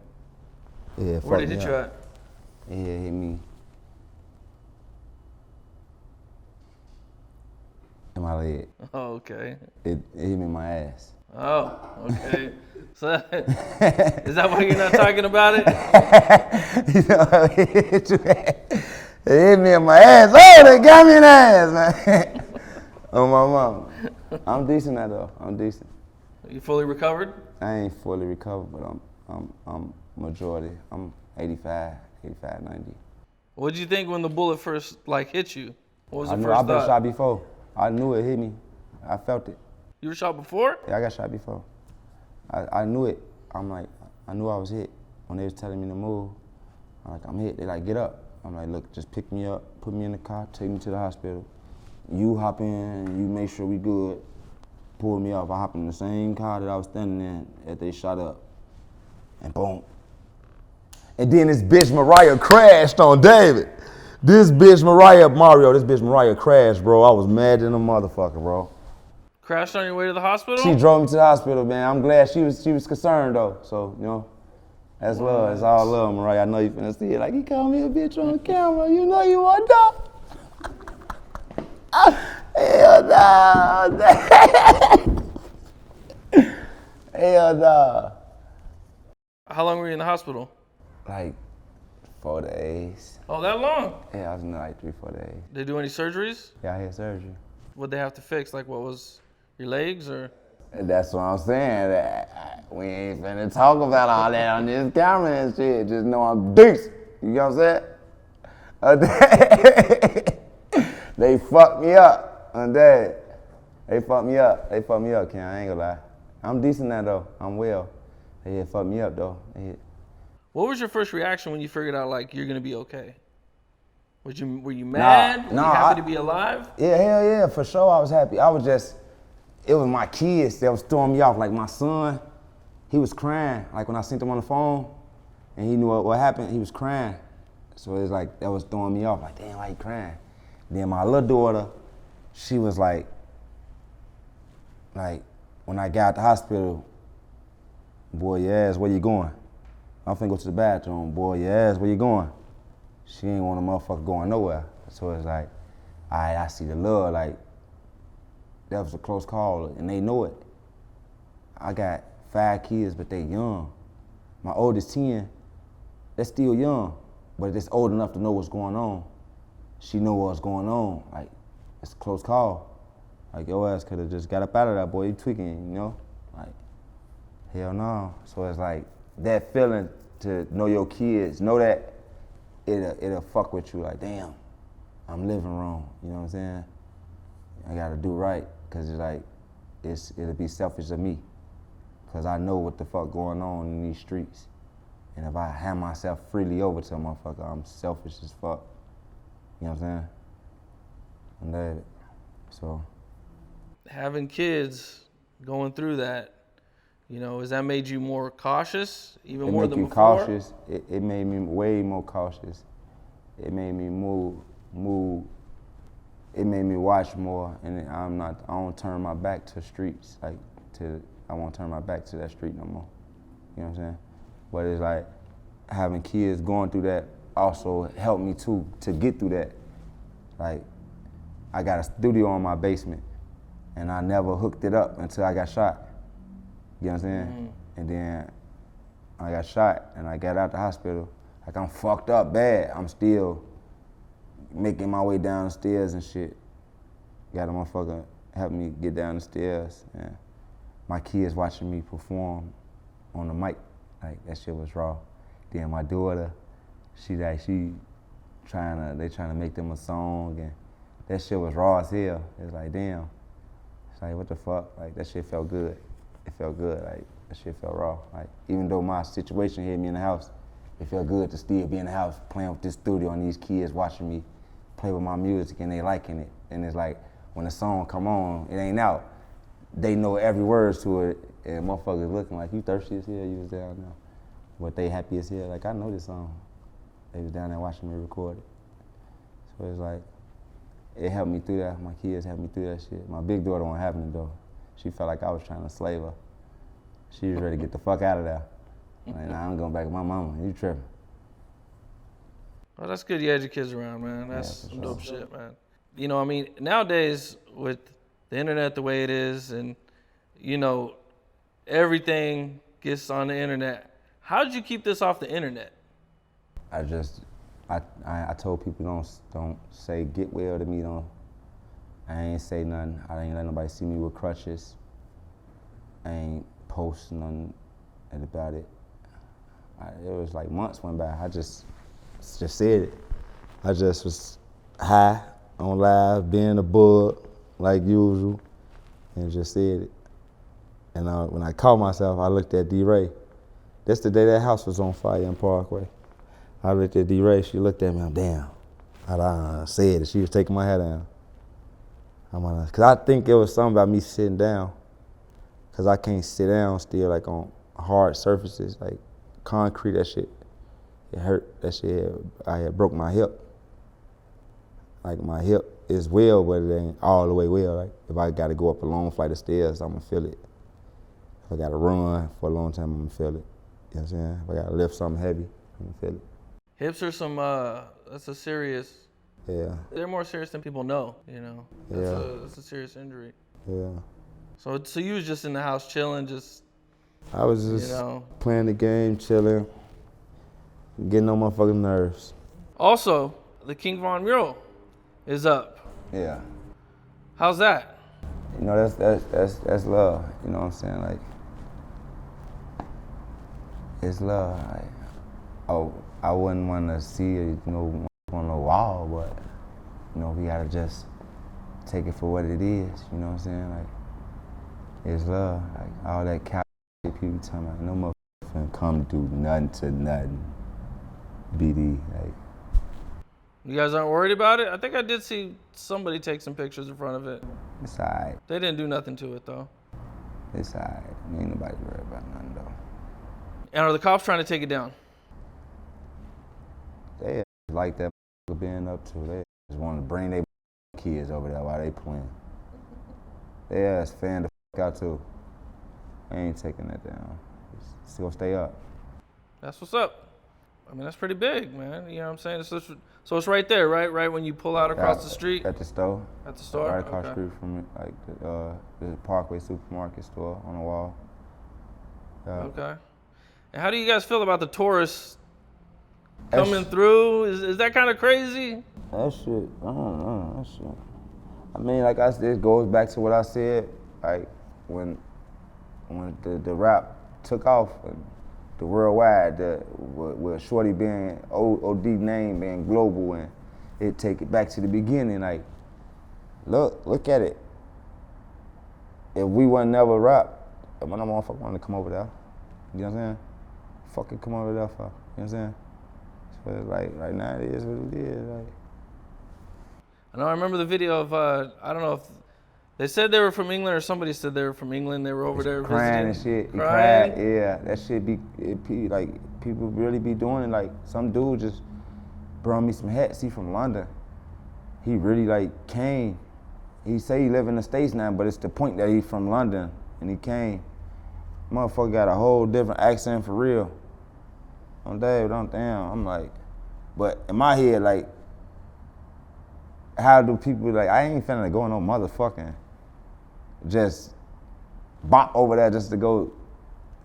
Yeah, Where did it hit you at? Yeah, it hit me in my leg. Oh, okay. It hit me in my ass. Oh, okay. So, is that why you're not talking about it? You know, it hit me in my ass. Oh, they got me in the ass, man. Oh, my mom. I'm decent at though. I'm decent. You fully recovered? I ain't fully recovered, but I'm majority. I'm 85, 90. What did you think when the bullet first hit you? What was the I knew first I've been thought? shot before. I knew it hit me. I felt it. You were shot before? Yeah, I got shot before. I knew it. I'm like, I knew I was hit. When they was telling me to move, I'm like, I'm hit. They like, get up. I'm like, look, just pick me up, put me in the car, take me to the hospital. You hop in, you make sure we good. Pull me up. I hop in the same car that I was standing in that they shot up. And boom. And then this bitch Mariah crashed on David. This bitch Mariah crashed, bro. I was mad than a motherfucker, bro. Crashed on your way to the hospital? She drove me to the hospital, man. I'm glad she was concerned though. So, you know, that's love. It's all love, Mariah. I know you finna see it. Like, he called me a bitch on camera. You know you want that? Hell no. Hell no. How long were you in the hospital? Like 4 days. Oh, that long? Yeah, I was in there like 3-4 days. Did they do any surgeries? Yeah, I had surgery. What'd they have to fix? Like, what was your legs or? And that's what I'm saying. We ain't finna talk about all that on this camera and shit. Just know I'm deuce. You know what I'm saying? They fucked me up on that. They fucked me up. They fucked me up, Ken. I ain't gonna lie. I'm decent now though. I'm well. They had fucked me up though. What was your first reaction when you figured out like you're gonna be okay? Were you mad? Were you happy to be alive? Yeah, hell yeah, for sure I was happy. It was my kids that was throwing me off. Like my son, he was crying. Like when I sent him on the phone and he knew what happened, he was crying. So it was like, that was throwing me off. Like, damn, why he crying? Then my little daughter, she was like, when I got out the hospital, boy, your ass, where you going? I'm finna go to the bathroom. Boy, your ass, where you going? She ain't want a motherfucker going nowhere. So it's like, all right, I see the love. Like, that was a close call, and they know it. I got 5 kids, but they young. My oldest 10, they're still young, but it's old enough to know what's going on. She know what's going on. Like, it's a close call. Like, your ass could have just got up out of that, boy. You tweaking, you know? Like, hell no. So it's like, that feeling to know your kids, know that it'll fuck with you. Like, damn, I'm living wrong. You know what I'm saying? I gotta do right, cause it's like, it'll be selfish of me, cause I know what the fuck going on in these streets. And if I hand myself freely over to a motherfucker, I'm selfish as fuck. You know what I'm saying? And that, so. Having kids, going through that, you know, has that made you more cautious, even more than before? It made you cautious. It made me way more cautious. It made me move. It made me watch more, and I don't turn my back to streets, I won't turn my back to that street no more. You know what I'm saying? But it's like, having kids going through that also helped me too, to get through that. Like, I got a studio in my basement, and I never hooked it up until I got shot. You know what I'm saying? Mm-hmm. And then I got shot, and I got out the hospital. Like, I'm fucked up bad. I'm still making my way down the stairs and shit. Got a motherfucker help me get down the stairs. And my kids watching me perform on the mic. Like, that shit was raw. Then my daughter, they trying to make them a song, and that shit was raw as hell. It's like, damn. It's like, what the fuck? Like, that shit felt good. It felt good. Like, that shit felt raw. Like, even though my situation hit me in the house, it felt good to still be in the house playing with this studio and these kids watching me play with my music and they liking it. And it's like, when the song come on, it ain't out. They know every word to it, and motherfuckers looking like, you thirsty as hell, you was down there. But they happy as hell, like, I know this song. They was down there watching me record it. So it's like, it helped me through that. My kids helped me through that shit. My big daughter wasn't having it though. She felt like I was trying to slave her. She was ready to get the fuck out of there. Like, nah, I'm going back with my mama. You tripping. Well, that's good you had your kids around, man. That's some dope shit, man. You know, I mean, nowadays with the internet the way it is, and, you know, everything gets on the internet. How did you keep this off the internet? I told people don't say get well to me. I ain't say nothing. I ain't let nobody see me with crutches. I ain't posting nothing about it. It was like months went by. I just said it. I just was high on live, being a bug like usual, and just said it. And when I caught myself, I looked at D-Ray. That's the day that house was on fire in Parkway. I looked at D-Ray. She looked at me. I'm damn. I said it. She was taking my head down. Cause I think it was something about me sitting down. Cause I can't sit down still like on hard surfaces like concrete. That shit, it hurt. That shit, I had broke my hip. Like my hip is well, but it ain't all the way well. Like if I got to go up a long flight of stairs, I'm gonna feel it. If I got to run for a long time, I'm gonna feel it. You know what I'm saying? If I got to lift something heavy, I'm gonna feel it. Hips are some, that's a serious. Yeah. They're more serious than people know, you know. That's a serious injury. Yeah. So you was just in the house chilling, just. I was just playing the game, chilling, getting on my fucking nerves. Also, the King Von mural is up. Yeah. How's that? You know, that's love. You know what I'm saying? Like, it's love. Like, oh, I wouldn't want to see it, you know, on the wall, but you know, we gotta just take it for what it is. You know what I'm saying? Like, it's love. Like all that cow shit people talking about, no motherfucker come do nothing to nothing. BD, like. You guys aren't worried about it? I think I did see somebody take some pictures in front of it. It's alright. They didn't do nothing to it though. It's alright. Ain't nobody worried about nothing though. And are the cops trying to take it down? They like that being up to. They just want to bring their kids over there while they playing. They ass fan the out too. I ain't taking that down. It's gonna stay up. That's what's up. I mean, that's pretty big, man. You know what I'm saying? So it's right there, right? Right when you pull out across the street? At the store. At the store? Right across the street from it, like the Parkway supermarket store on the wall. Yeah. Okay. And how do you guys feel about the tourists coming through? Is that kind of crazy? That shit, I don't know, that shit. I mean, like it goes back to what I said, like when the rap took off, the worldwide, with Shorty being OD name being global, and it take it back to the beginning. Like, look at it. If we wasn't never rap, if my motherfucker wanted to come over there, you know what I'm saying? Fucking come over there for, you know what I'm saying? So it's like right now it is what it is. Like. I know. I remember the video of I don't know if they said they were from England or somebody said they were from England. They were over there crying visiting. And shit. Crying. Yeah, that shit be like people really be doing it. Like some dude just brought me some hats. He from London. He really like came. He say he live in the States now, but it's the point that he from London and he came. Motherfucker got a whole different accent for real. I'm Dave, I'm damn. I'm like, but in my head, like, how do people, like, I ain't finna go no motherfucking just bop over there just to go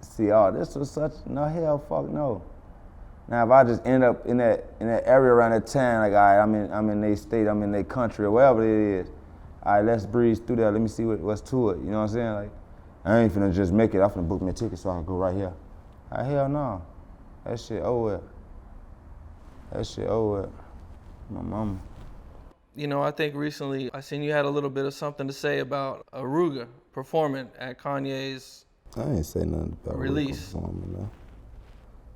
see, oh, this was such, no, hell, fuck no. Now, if I just end up in that area around that town, like, all right, I'm in their state, I'm in their country, or wherever it is, all right, let's breeze through there, let me see what's to it, you know what I'm saying? Like, I ain't finna just make it, I'm finna book me a ticket so I can go right here. All right, hell no. That shit over. That shit over. My mama. You know, I think recently I seen you had a little bit of something to say about Aruga performing at Kanye's I ain't say nothing about release. Performing, no.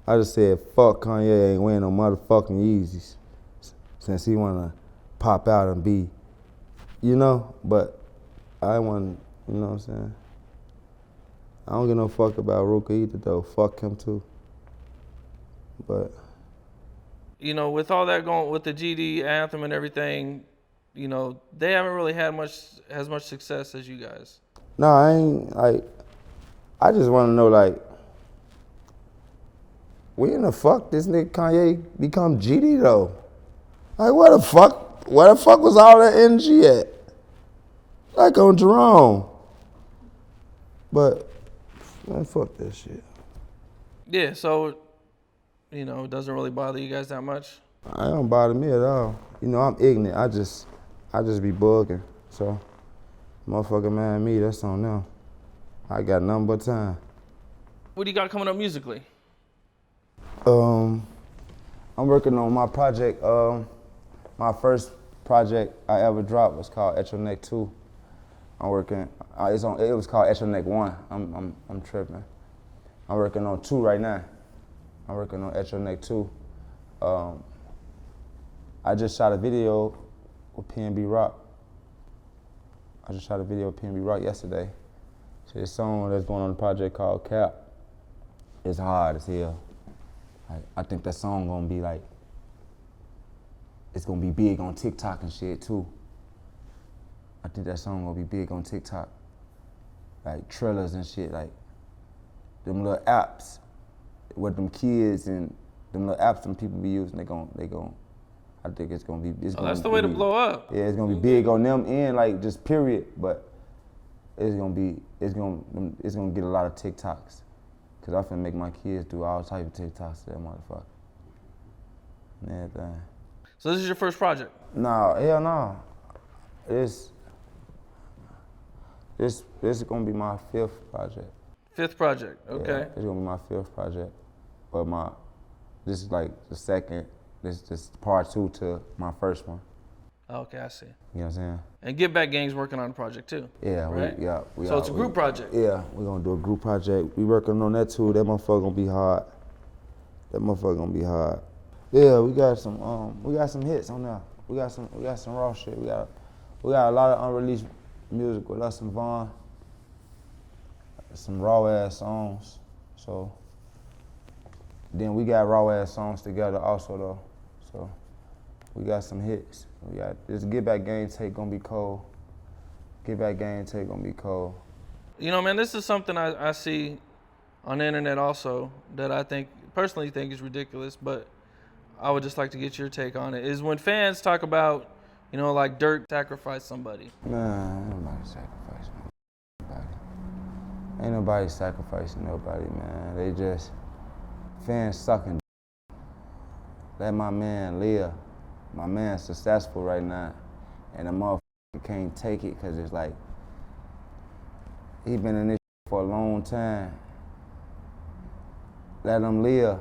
I just said, fuck Kanye ain't wearing no motherfucking Yeezys since he wanna pop out and be, you know, but I want, you know what I'm saying? I don't give no fuck about Ruka either though, fuck him too. But you know, with all that going with the GD anthem and everything, you know, they haven't really had as much success as you guys. no, I ain't like. I just want to know like, when the fuck this nigga Kanye become GD though? Like, where the fuck was all that energy at? Like on Jerome. But man, fuck that shit. Yeah, so you know, it doesn't really bother you guys that much. It don't bother me at all. You know, I'm ignorant. I just be bugging. So, motherfucker mad at me, that's on them. I got nothing but time. What do you got coming up musically? I'm working on my project. My first project I ever dropped was called At Your Neck 2. I'm working. It was called At Your Neck 1. I'm tripping. I'm working on 2 right now. I'm working on At Your Neck 2. I just shot a video with PNB Rock. Yesterday. So this song that's going on the project called Cap. It's hard as hell. I think that song gonna be like, it's gonna be big on TikTok and shit too. I think that song gonna be big on TikTok. Like trailers and shit, like them little apps, what them kids and them little apps them people be using, they gon' I think it's gonna be, That's the way to blow up. Yeah, it's gonna be big on them and like just period, but it's gonna get a lot of TikToks. Cause I finna make my kids do all type of TikToks to that motherfucker. And everything. So this is your first project? No, hell no. This is gonna be my 5th project. 5th project, okay. Yeah, it's gonna be my 5th project. But this is like the second, this is part 2 to my first one. Okay, I see. You know what I'm saying? And Get Back Gang's working on the project too. Yeah, right? So it's a group project. Yeah, we're gonna do a group project. We working on that too. That motherfucker gonna be hard. Yeah, we got some hits on there. We got some raw shit. We got a lot of unreleased music with us and Vaughn. Some raw ass songs. So then we got raw ass songs together also though. So we got some hits. We got this Get Back Gang tape gonna be cold. You know, man, this is something I see on the internet also that I personally think is ridiculous, but I would just like to get your take on it, is when fans talk about, you know, like Durk sacrificed somebody. Nah, ain't nobody sacrificing nobody. Ain't nobody sacrificing nobody, man. They just, fans sucking. Let my man live. My man's successful right now, and the motherfucker can't take it because it's like, he been in this for a long time. Let him live.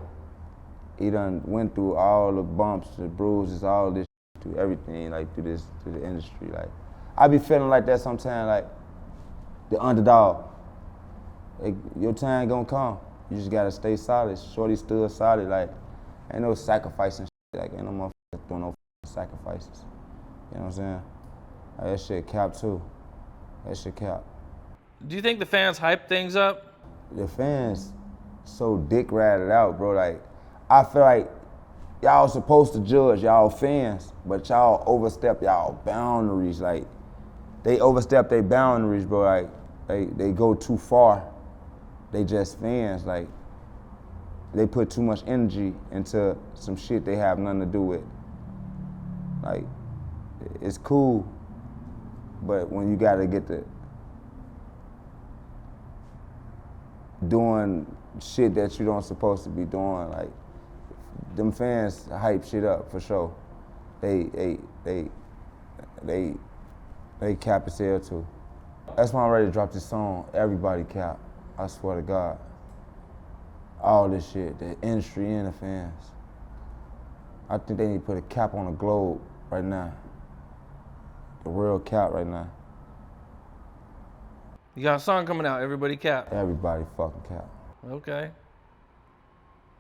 He done went through all the bumps, the bruises, all this, through everything, like through the industry. Like, I be feeling like that sometimes, like the underdog. Like, your time gonna come. You just gotta stay solid. Shorty stood solid, like, ain't no sacrificing shit, like ain't no motherfucker doing no sacrifices. You know what I'm saying? Like, that shit cap too. Do you think the fans hype things up? The fans so dick ratted out, bro. Like, I feel like y'all supposed to judge, y'all fans, but y'all overstep y'all boundaries. Like, they overstep their boundaries, bro. Like, they go too far. They just fans. Like, they put too much energy into some shit they have nothing to do with. Like, it's cool, but when you gotta get to doing shit that you don't supposed to be doing, like, them fans hype shit up for sure. They cap as hell too. That's why I'm ready to drop this song. Everybody cap. I swear to God. All this shit, the industry and the fans. I think they need to put a cap on the globe right now. The real cap right now. You got a song coming out, Everybody Cap. Everybody fucking cap. Okay.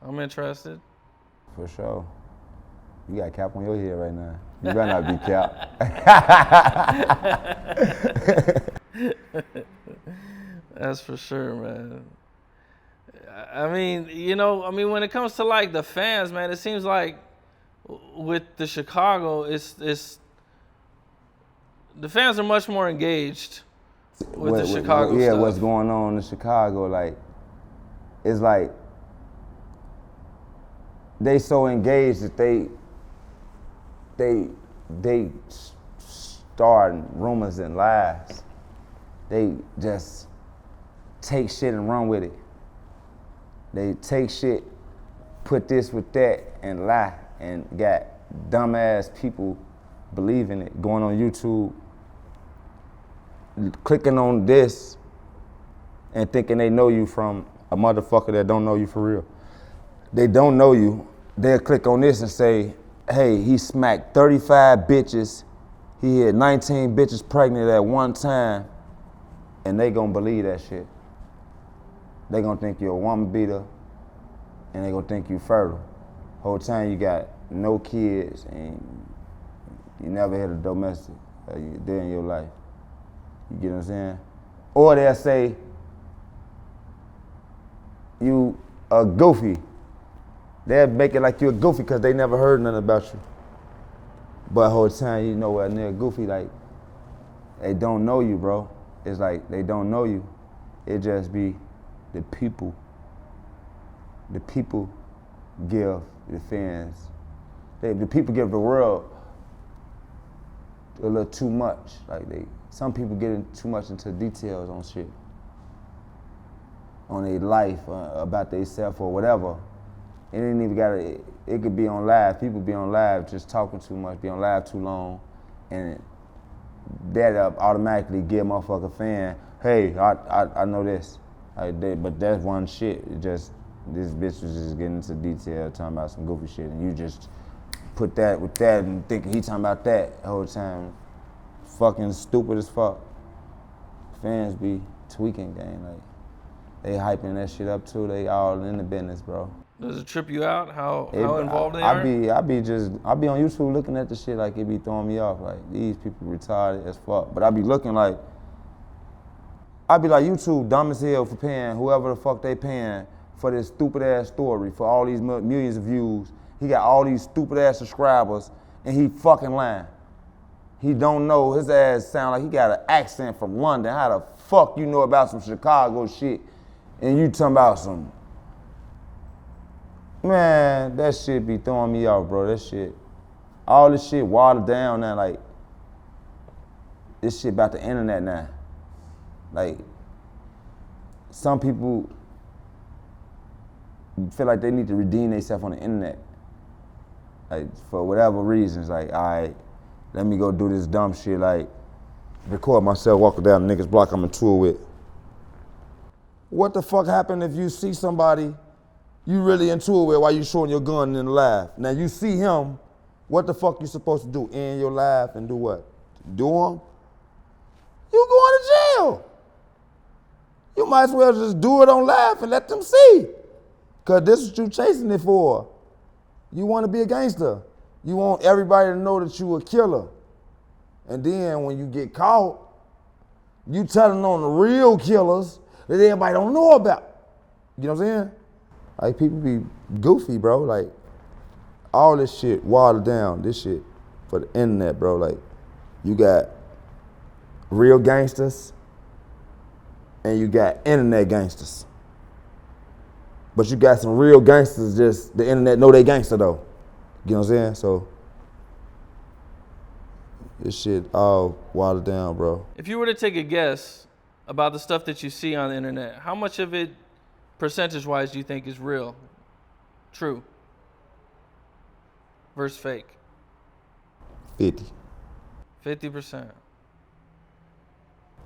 I'm interested. For sure. You got cap on your head right now. You better not be cap. That's for sure, man. I mean, when it comes to like the fans, man, it seems like with the Chicago, it's the fans are much more engaged with the Chicago stuff. What's going on in Chicago, like, it's like they so engaged that they starting rumors and lies. They just take shit and run with it. They take shit, put this with that, and lie, and got dumbass people believing it, going on YouTube, clicking on this, and thinking they know you from a motherfucker that don't know you for real. They don't know you. They'll click on this and say, hey, he smacked 35 bitches. He had 19 bitches pregnant at one time. And they gonna believe that shit. They gonna think you're a woman beater, and they gonna think you fertile. Whole time you got no kids and you never had a domestic a day in your life. You get what I'm saying? Or they'll say you a goofy. They'll make it like you a goofy because they never heard nothing about you. But whole time you know what nigga goofy, like, they don't know you, bro. It's like they don't know you. It just be the people. The people give the fans. The people give the world a little too much. Like some people get too much into details on shit, on their life, about themselves or whatever. It ain't even gotta. It could be on live. People be on live just talking too much, be on live too long, and that automatically give a motherfucker fan. Hey, I know this, but that's one shit. It just this bitch was just getting into detail, talking about some goofy shit, and you just put that with that and thinking he talking about that the whole time. Fucking stupid as fuck. Fans be tweaking, gang. Like they hyping that shit up too. They all in the business, bro. Does it trip you out how involved they are? I be on YouTube looking at the shit like it be throwing me off. Like these people retarded as fuck. But I be looking like, YouTube dumb as hell for paying whoever the fuck they paying for this stupid ass story for all these millions of views. He got all these stupid ass subscribers and he fucking lying. He don't know, his ass sound like he got an accent from London. How the fuck you know about some Chicago shit and you talking about some, man, that shit be throwing me off, bro. That shit, all this shit watered down now. Like, this shit about the internet now. Like, some people feel like they need to redeem themselves on the internet. Like, for whatever reasons, like, all right, let me go do this dumb shit, like, record myself walking down the niggas block I'm in tour with. What the fuck happened if you see somebody you really in tour with while you showing your gun in the live? Now you see him, what the fuck you supposed to do? End your live and do what? Do him? You going to jail. You might as well just do it on live and let them see. Cause this is what you chasing it for. You want to be a gangster. You want everybody to know that you a killer. And then when you get caught, you telling on the real killers that everybody don't know about. You know what I'm saying? Like, people be goofy, bro. Like, all this shit watered down. This shit for the internet, bro. Like, you got real gangsters and you got internet gangsters. But you got some real gangsters, just the internet know they gangster though. You know what I'm saying? So this shit all watered down, bro. If you were to take a guess about the stuff that you see on the internet, how much of it, percentage-wise, do you think is real, true, versus fake? 50. 50%.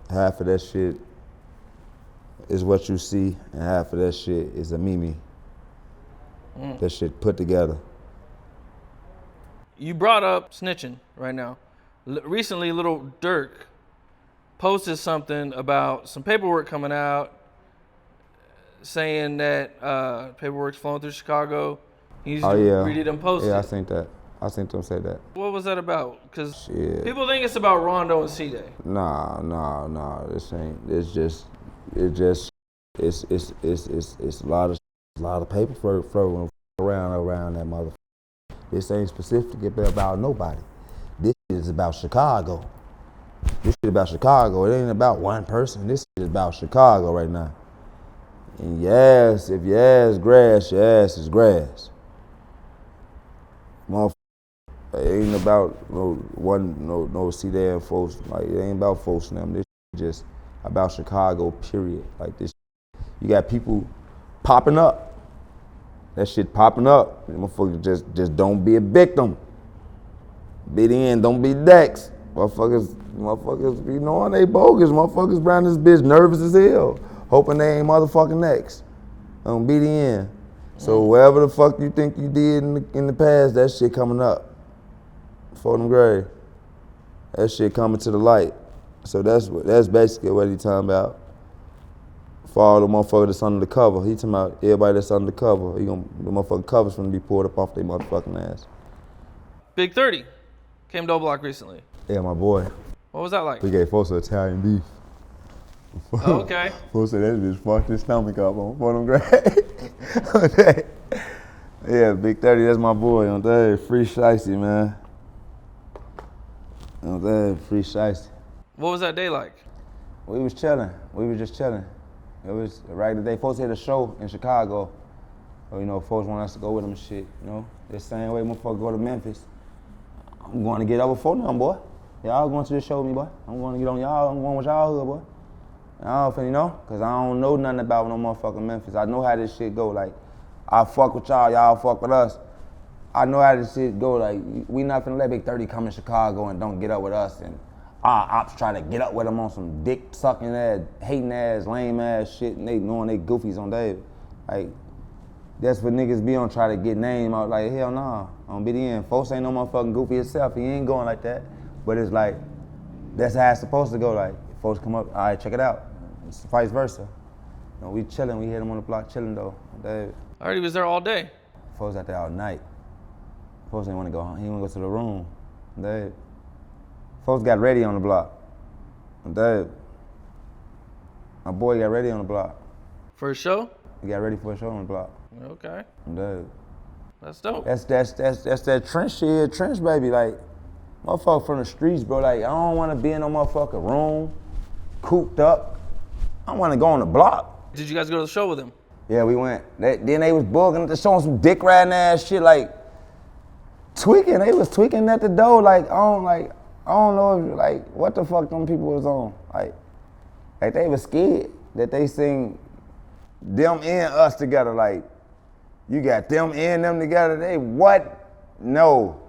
Half of that shit is what you see, and half of that shit is a meme. That shit put together. You brought up snitching right now. Recently, little Durk posted something about some paperwork coming out saying that paperwork's flowing through Chicago. He's read it and post it. Yeah, I seen that. I seen them say that. What was that about? Because people think it's about Rondo and C-Day. Nah. This ain't. It's a lot of paper flowing around that motherfucker. This ain't specifically about nobody. This is about Chicago. This shit about Chicago. It ain't about one person. This shit is about Chicago right now. And yes, if your ass grass, your ass is grass. Motherfucker, it ain't about no C-Day folks. Like, it ain't about folks and them. This shit just about Chicago, period. Like, this, you got people popping up. That shit popping up. Motherfuckers just don't be a victim. Be the end, don't be Dex. Motherfuckers be knowing they bogus. Motherfuckers around this bitch nervous as hell. hoping they ain't motherfucking next. On BDN. So wherever the fuck you think you did in the past, that shit coming up. For them grave. That shit coming to the light. So that's basically what he talking about. For all the motherfuckers that's under the cover. He talking about everybody that's under the cover. The motherfucking cover's gonna be pulled up off their motherfucking ass. Big 30 came to O Block recently. Yeah, my boy. What was that like? We gave folks Italian beef. Oh, okay. Folks said that bitch fucked his stomach up on them grave. Yeah, Big 30, that's my boy. On that, free shiesty, man. On that, free shiesty. What was that day like? We was chilling. We was just chilling. It was a regular day. Folks had a show in Chicago. So, you know, folks want us to go with them and shit, you know. The same way motherfuckers go to Memphis. I'm going to get up before them, boy. Y'all going to the show with me, boy. I'm going to get on y'all. I'm going with y'all hood, boy. Y'all finna, you know? Because I don't know nothing about no motherfucking Memphis. I know how this shit go. Like, I fuck with y'all, y'all fuck with us. I know how this shit go. Like, we not finna let Big 30 come in Chicago and don't get up with us. And our ops try to get up with them on some dick sucking ass, hating ass, lame ass shit. And they knowing they goofies on David. Like, that's what niggas be on, try to get name out. Like, hell nah. On BDN, folks ain't no motherfucking goofy himself. He ain't going like that. But it's like, that's how it's supposed to go. Like, folks come up, all right, check it out. It's vice versa. You know, we chilling, we hit him on the block chilling though. David. I heard he was there all day. Folks out there all night. Folks didn't want to go home. He didn't want to go to the room. David. Folks got ready on the block. David. My boy got ready on the block. For a show? He got ready for a show on the block. Okay. David. That's dope. That's that trench shit, trench baby. Like, motherfucker from the streets, bro. Like, I don't want to be in no motherfucking room, cooped up. I want to go on the block. Did you guys go to the show with him? Yeah, we went. Then they was bugging, showing some dick riding ass shit, like tweaking. They was tweaking at the door, like I don't know, if, like what the fuck them people was on. Like they was scared that they sing them and us together. Like you got them and them together. They what? No.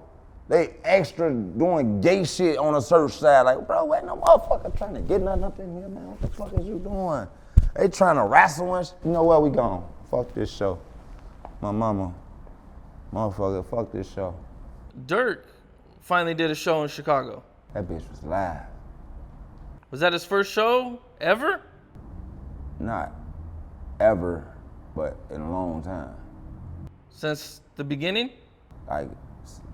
They extra doing gay shit on a search side. Like, bro, ain't no motherfucker trying to get nothing up in here, man. What the fuck is you doing? They trying to wrestle and shit. You know where we going? Fuck this show. My mama. Motherfucker, fuck this show. Durk finally did a show in Chicago. That bitch was live. Was that his first show ever? Not ever, but in a long time. Since the beginning? Like,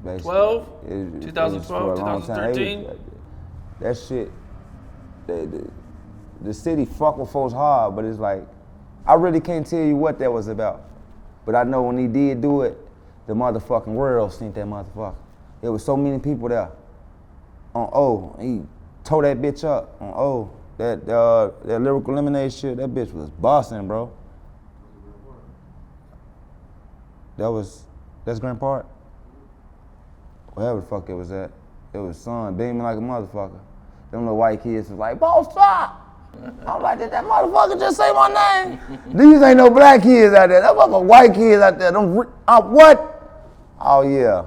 basically. 12? It was 2012, for a long time. 2013? That shit, the city fuck with folks hard, but it's like, I really can't tell you what that was about. But I know when he did do it, the motherfucking world seen that motherfucker. There was so many people there. On O, he tore that bitch up. On O, that Lyrical Lemonade shit, that bitch was busting, bro. That's Grand Park? Wherever the fuck it was at. It was sun beaming like a motherfucker. Them little white kids was like, boss, stop! I'm like, did that motherfucker just say my name? These ain't no black kids out there. That motherfucker white kids out there. What? Oh yeah.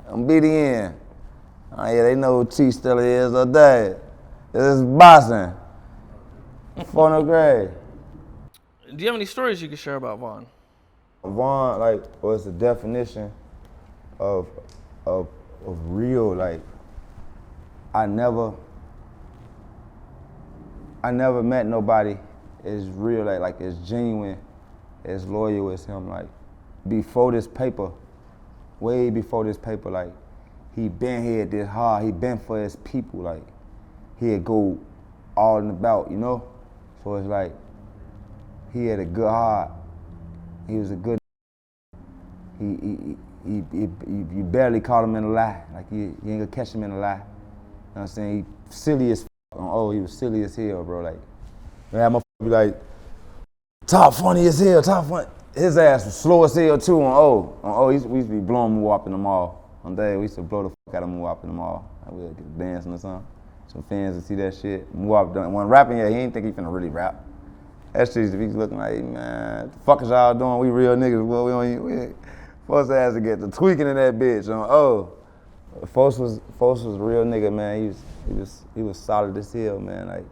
I'm BDN. Oh yeah, they know who T still is or dad. This is bossing. For no grade. Do you have any stories you could share about Vaughn? Vaughn, like, was the definition of real. Like, I never met nobody as real, like as genuine, as loyal as him. Like, before this paper, way before this paper, like, he been here this hard. He been for his people. Like, he'd go all and about, you know? So it's like, he had a good heart. He was a good. You barely caught him in a lie. Like, you ain't gonna catch him in a lie. You know what I'm saying? He silly as he was silly as hell, bro. Like, man, my be like, top funny as hell, top funny. His ass was slow as hell too on O. We used to be blowing Moo up in the mall. One day we used to blow the fuck out of Moo up in the mall. Like, we'd get dancing or something. Some fans would see that shit. Moo up wasn't rapping yet. He didn't think he finna really rap. That shit used to be looking like, man, what the fuck is y'all doing? We real niggas, boy. We folks ass to get the tweaking in that bitch on O. Folks was a real nigga, man. He was solid as hell, man. Like,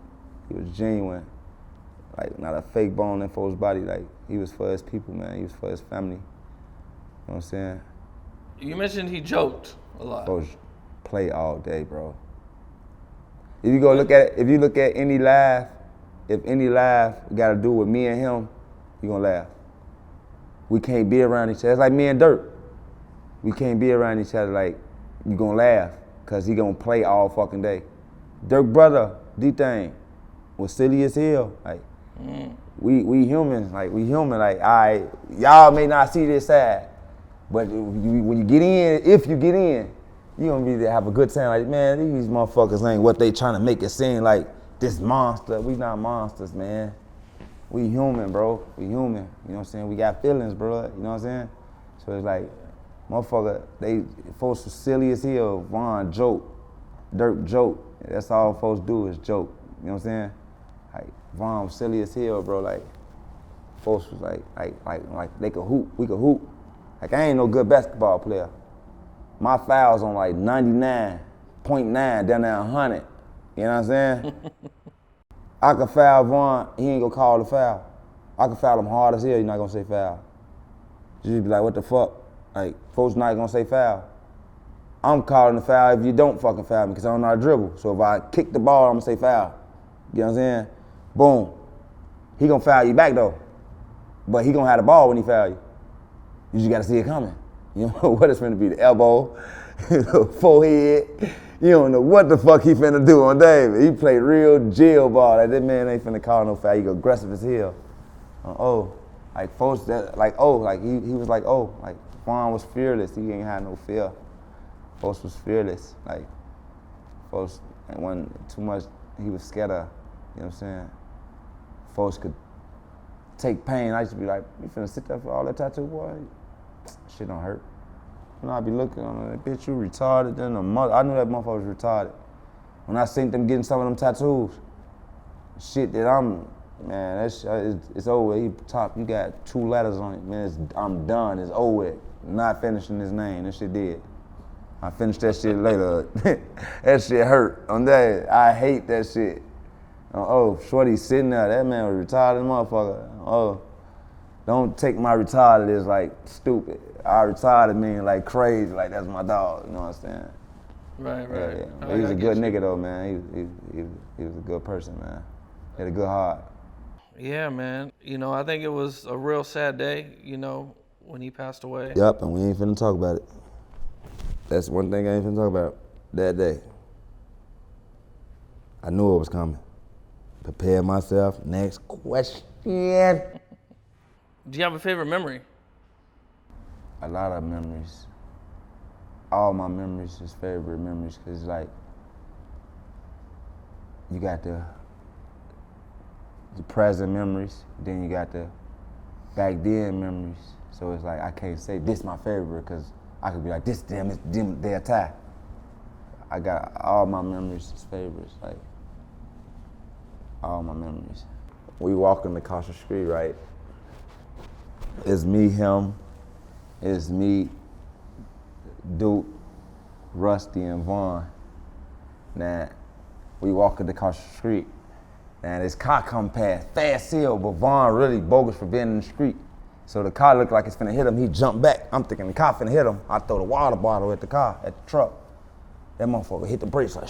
he was genuine. like not a fake bone in folks' body. Like he was for his people, man. He was for his family. You know what I'm saying? You mentioned he joked a lot. Folks play all day, bro. If you go look at it, if you look at any laugh, if any laugh got to do with me and him, you gonna laugh. We can't be around each other. It's like me and Durk. We can't be around each other like you gonna laugh, cause he gonna play all fucking day. Durk brother, D-Thing, was silly as hell. Like we humans, like we human. Like y'all may not see this side, but when you get in, if you get in, you gonna be there have a good time. Like man, these motherfuckers ain't what they trying to make it seem like this monster. We not monsters, man. We human, bro. We human. You know what I'm saying? We got feelings, bro. You know what I'm saying? So it's like, motherfucker, folks was silly as hell. Von joke, Durk joke. That's all folks do is joke. You know what I'm saying? Like Von was silly as hell, bro. Like folks was like they could hoop. We could hoop. Like I ain't no good basketball player. My foul's on like 99.9 down there 100. You know what I'm saying? I could foul Von, he ain't gonna call the foul. I could foul him hard as hell, you're not gonna say foul. You just be like, what the fuck? Like, folks not gonna say foul. I'm calling the foul if you don't fucking foul me, because I don't know how to dribble. So if I kick the ball, I'm gonna say foul. You know what I'm saying? Boom. He gonna foul you back though. But he gonna have the ball when he foul you. You just gotta see it coming. You know what it's finna be, the elbow, the forehead. You don't know what the fuck he finna do on David. He played real jail ball. Like, that man ain't finna call no foul. He go aggressive as hell. Like folks that, like, he was like, like Von was fearless. He ain't had no fear. Folks was fearless. Like, folks, and when too much, he was scared of, you know what I'm saying? Folks could take pain. I used to be like, you finna sit there for all that tattoo, boy? Shit don't hurt. You know, I be looking on that bitch, you retarded than a mother. I knew that motherfucker was retarded. When I seen them getting some of them tattoos, shit that man, it's over. He top, you got 2 letters on it, man. I'm done. It's over with. Not finishing his name. That shit dead. I finished that shit later. That shit hurt. On that, I hate that shit. Shorty sitting there. That man was retarded, motherfucker. Don't take my retarded as like stupid. I retarded mean like crazy, like that's my dog. You know what I'm saying? Right. Yeah. He was a good nigga though, man. He was a good person, man. He had a good heart. Yeah, man. You know, I think it was a real sad day, you know, when he passed away. Yep, and we ain't finna talk about it. That's one thing I ain't finna talk about that day. I knew it was coming. Prepare myself. Next question. Do you have a favorite memory? A lot of memories. All my memories is favorite memories, because like, you got the present memories, then you got the back then memories. So it's like, I can't say this my favorite, because I could be like, this damn, it's them, they attack. I got all my memories as favorites, like, all my memories. We walking across the street, right? It's me, him, it's me, Duke, Rusty, and Vaughn. Now, we walking across the street. Now, this car come past, fast hill, but Vaughn really bogus for being in the street. So the car looked like it's finna hit him, he jumped back. I'm thinking the car finna hit him. I throw the water bottle at the car, at the truck. That motherfucker hit the brakes like,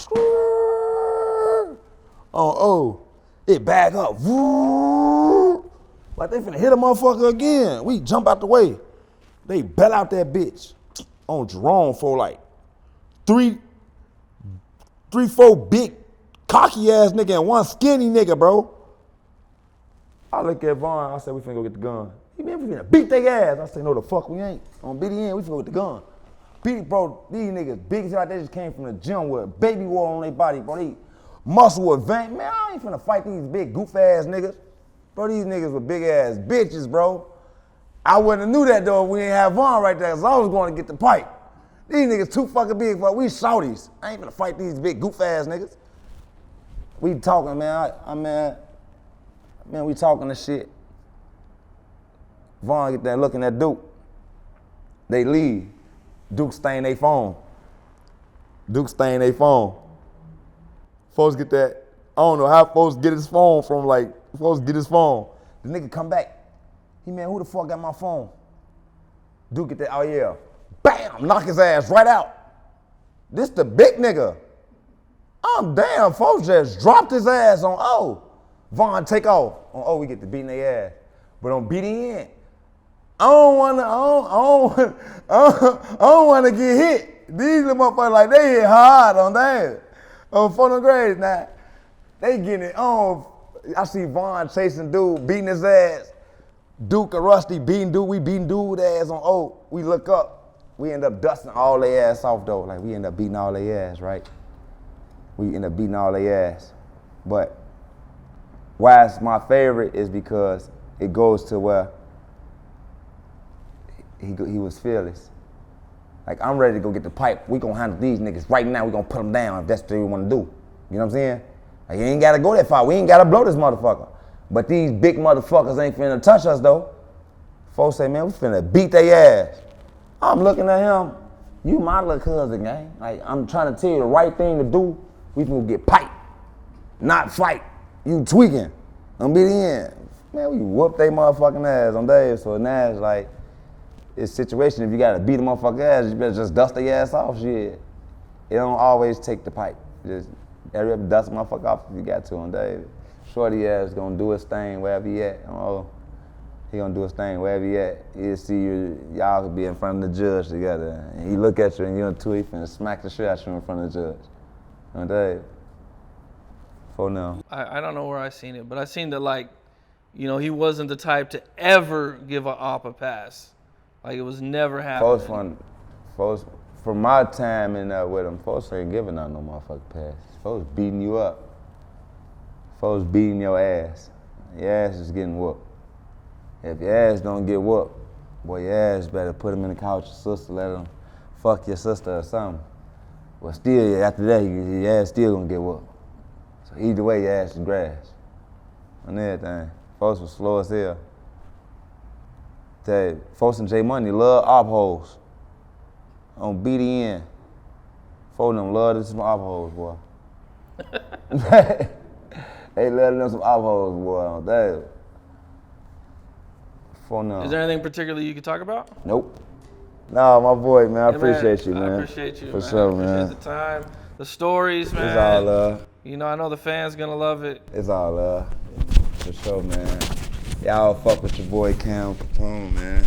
it back up. Like they finna hit a motherfucker again. We jump out the way. They bail out that bitch on Jerome for like 3, 4 big cocky ass nigga and 1 skinny nigga, bro. I look at Vaughn, I said, we finna go get the gun. He man, we finna beat their ass. I said, no the fuck we ain't. On BDN, we finna go get the gun. Bro, these niggas big as hell, they just came from the gym with baby wool on their body, bro. They muscle with vein. Man, I ain't finna fight these big goof ass niggas. Bro, these niggas were big ass bitches, bro. I wouldn't have knew that though if we didn't have Vaughn right there, cause I was going to get the pipe. These niggas too fucking big for we shorties. I ain't finna fight these big goof ass niggas. We talking, man. Man, we talking this shit. Vaughn get there looking at Duke. They leave. Duke stain they phone. Folks get that. I don't know how folks get his phone from like Folks get his phone. The nigga come back. He, man, who the fuck got my phone? Duke get that, oh yeah. Bam, knock his ass right out. This the big nigga. I'm damn, folks just dropped his ass on O. Vaughn take off. On O, we get to beating their ass. But on BDN, I don't wanna get hit. These little motherfuckers like they hit hard on that. On 4th grade now. They getting it on. I see Vaughn chasing dude, beating his ass. Duke and Rusty beating dude, we beating dude ass on O. We look up, we end up dusting all their ass off though. Like we end up beating all their ass, right? We end up beating all their ass. But why it's my favorite is because it goes to where he was fearless. Like I'm ready to go get the pipe. We gonna handle these niggas right now. We gonna put them down if that's what we wanna do. You know what I'm saying? Like you ain't gotta go that far. We ain't gotta blow this motherfucker. But these big motherfuckers ain't finna touch us though. Folks say, man, we finna beat their ass. I'm looking at him, you my little cousin, gang. Like I'm trying to tell you the right thing to do. We finna get piped, not fight. You tweaking. I'm be the end. Man, we whoop they motherfucking ass on Dave. So now it's like, it's a situation, if you gotta beat a motherfucking ass, you better just dust their ass off, shit. It don't always take the pipe. Just hurry up and dust the motherfucker off if you got to on Dave. Shorty ass gonna do his thing wherever he at. Oh, he gonna do his thing wherever he at. He'll see you, y'all could be in front of the judge together. And he look at you and you on two, he finna smack the shit out you in front of the judge. On Dave. For now. I don't know where I seen it, but I seen that like, you know, he wasn't the type to ever give an op a pass. Like it was never happening. Folks, from my time in there with him, folks ain't giving out no motherfucking pass. Folks beating you up. Folks beating your ass. Your ass is getting whooped. If your ass don't get whooped, boy, your ass better put him in the couch, your sister, let him fuck your sister or something. But still, after that, your ass still gonna get whooped. So either way, your ass is grass. And everything. Folks was slow as hell. Tell you, folks in J Money love op hoes. On BDN. Folks them love this some op hoes, boy. They love them some op hoes, boy. On that. For now. Is there anything particular you could talk about? Nope. Nah, my boy, man. I appreciate you, man. I appreciate you, For man. sure, I appreciate man. the time, the stories, man. It's all love. You know, I know the fans gonna love it. It's all love. For sure, man. Y'all fuck with your boy Capone, man.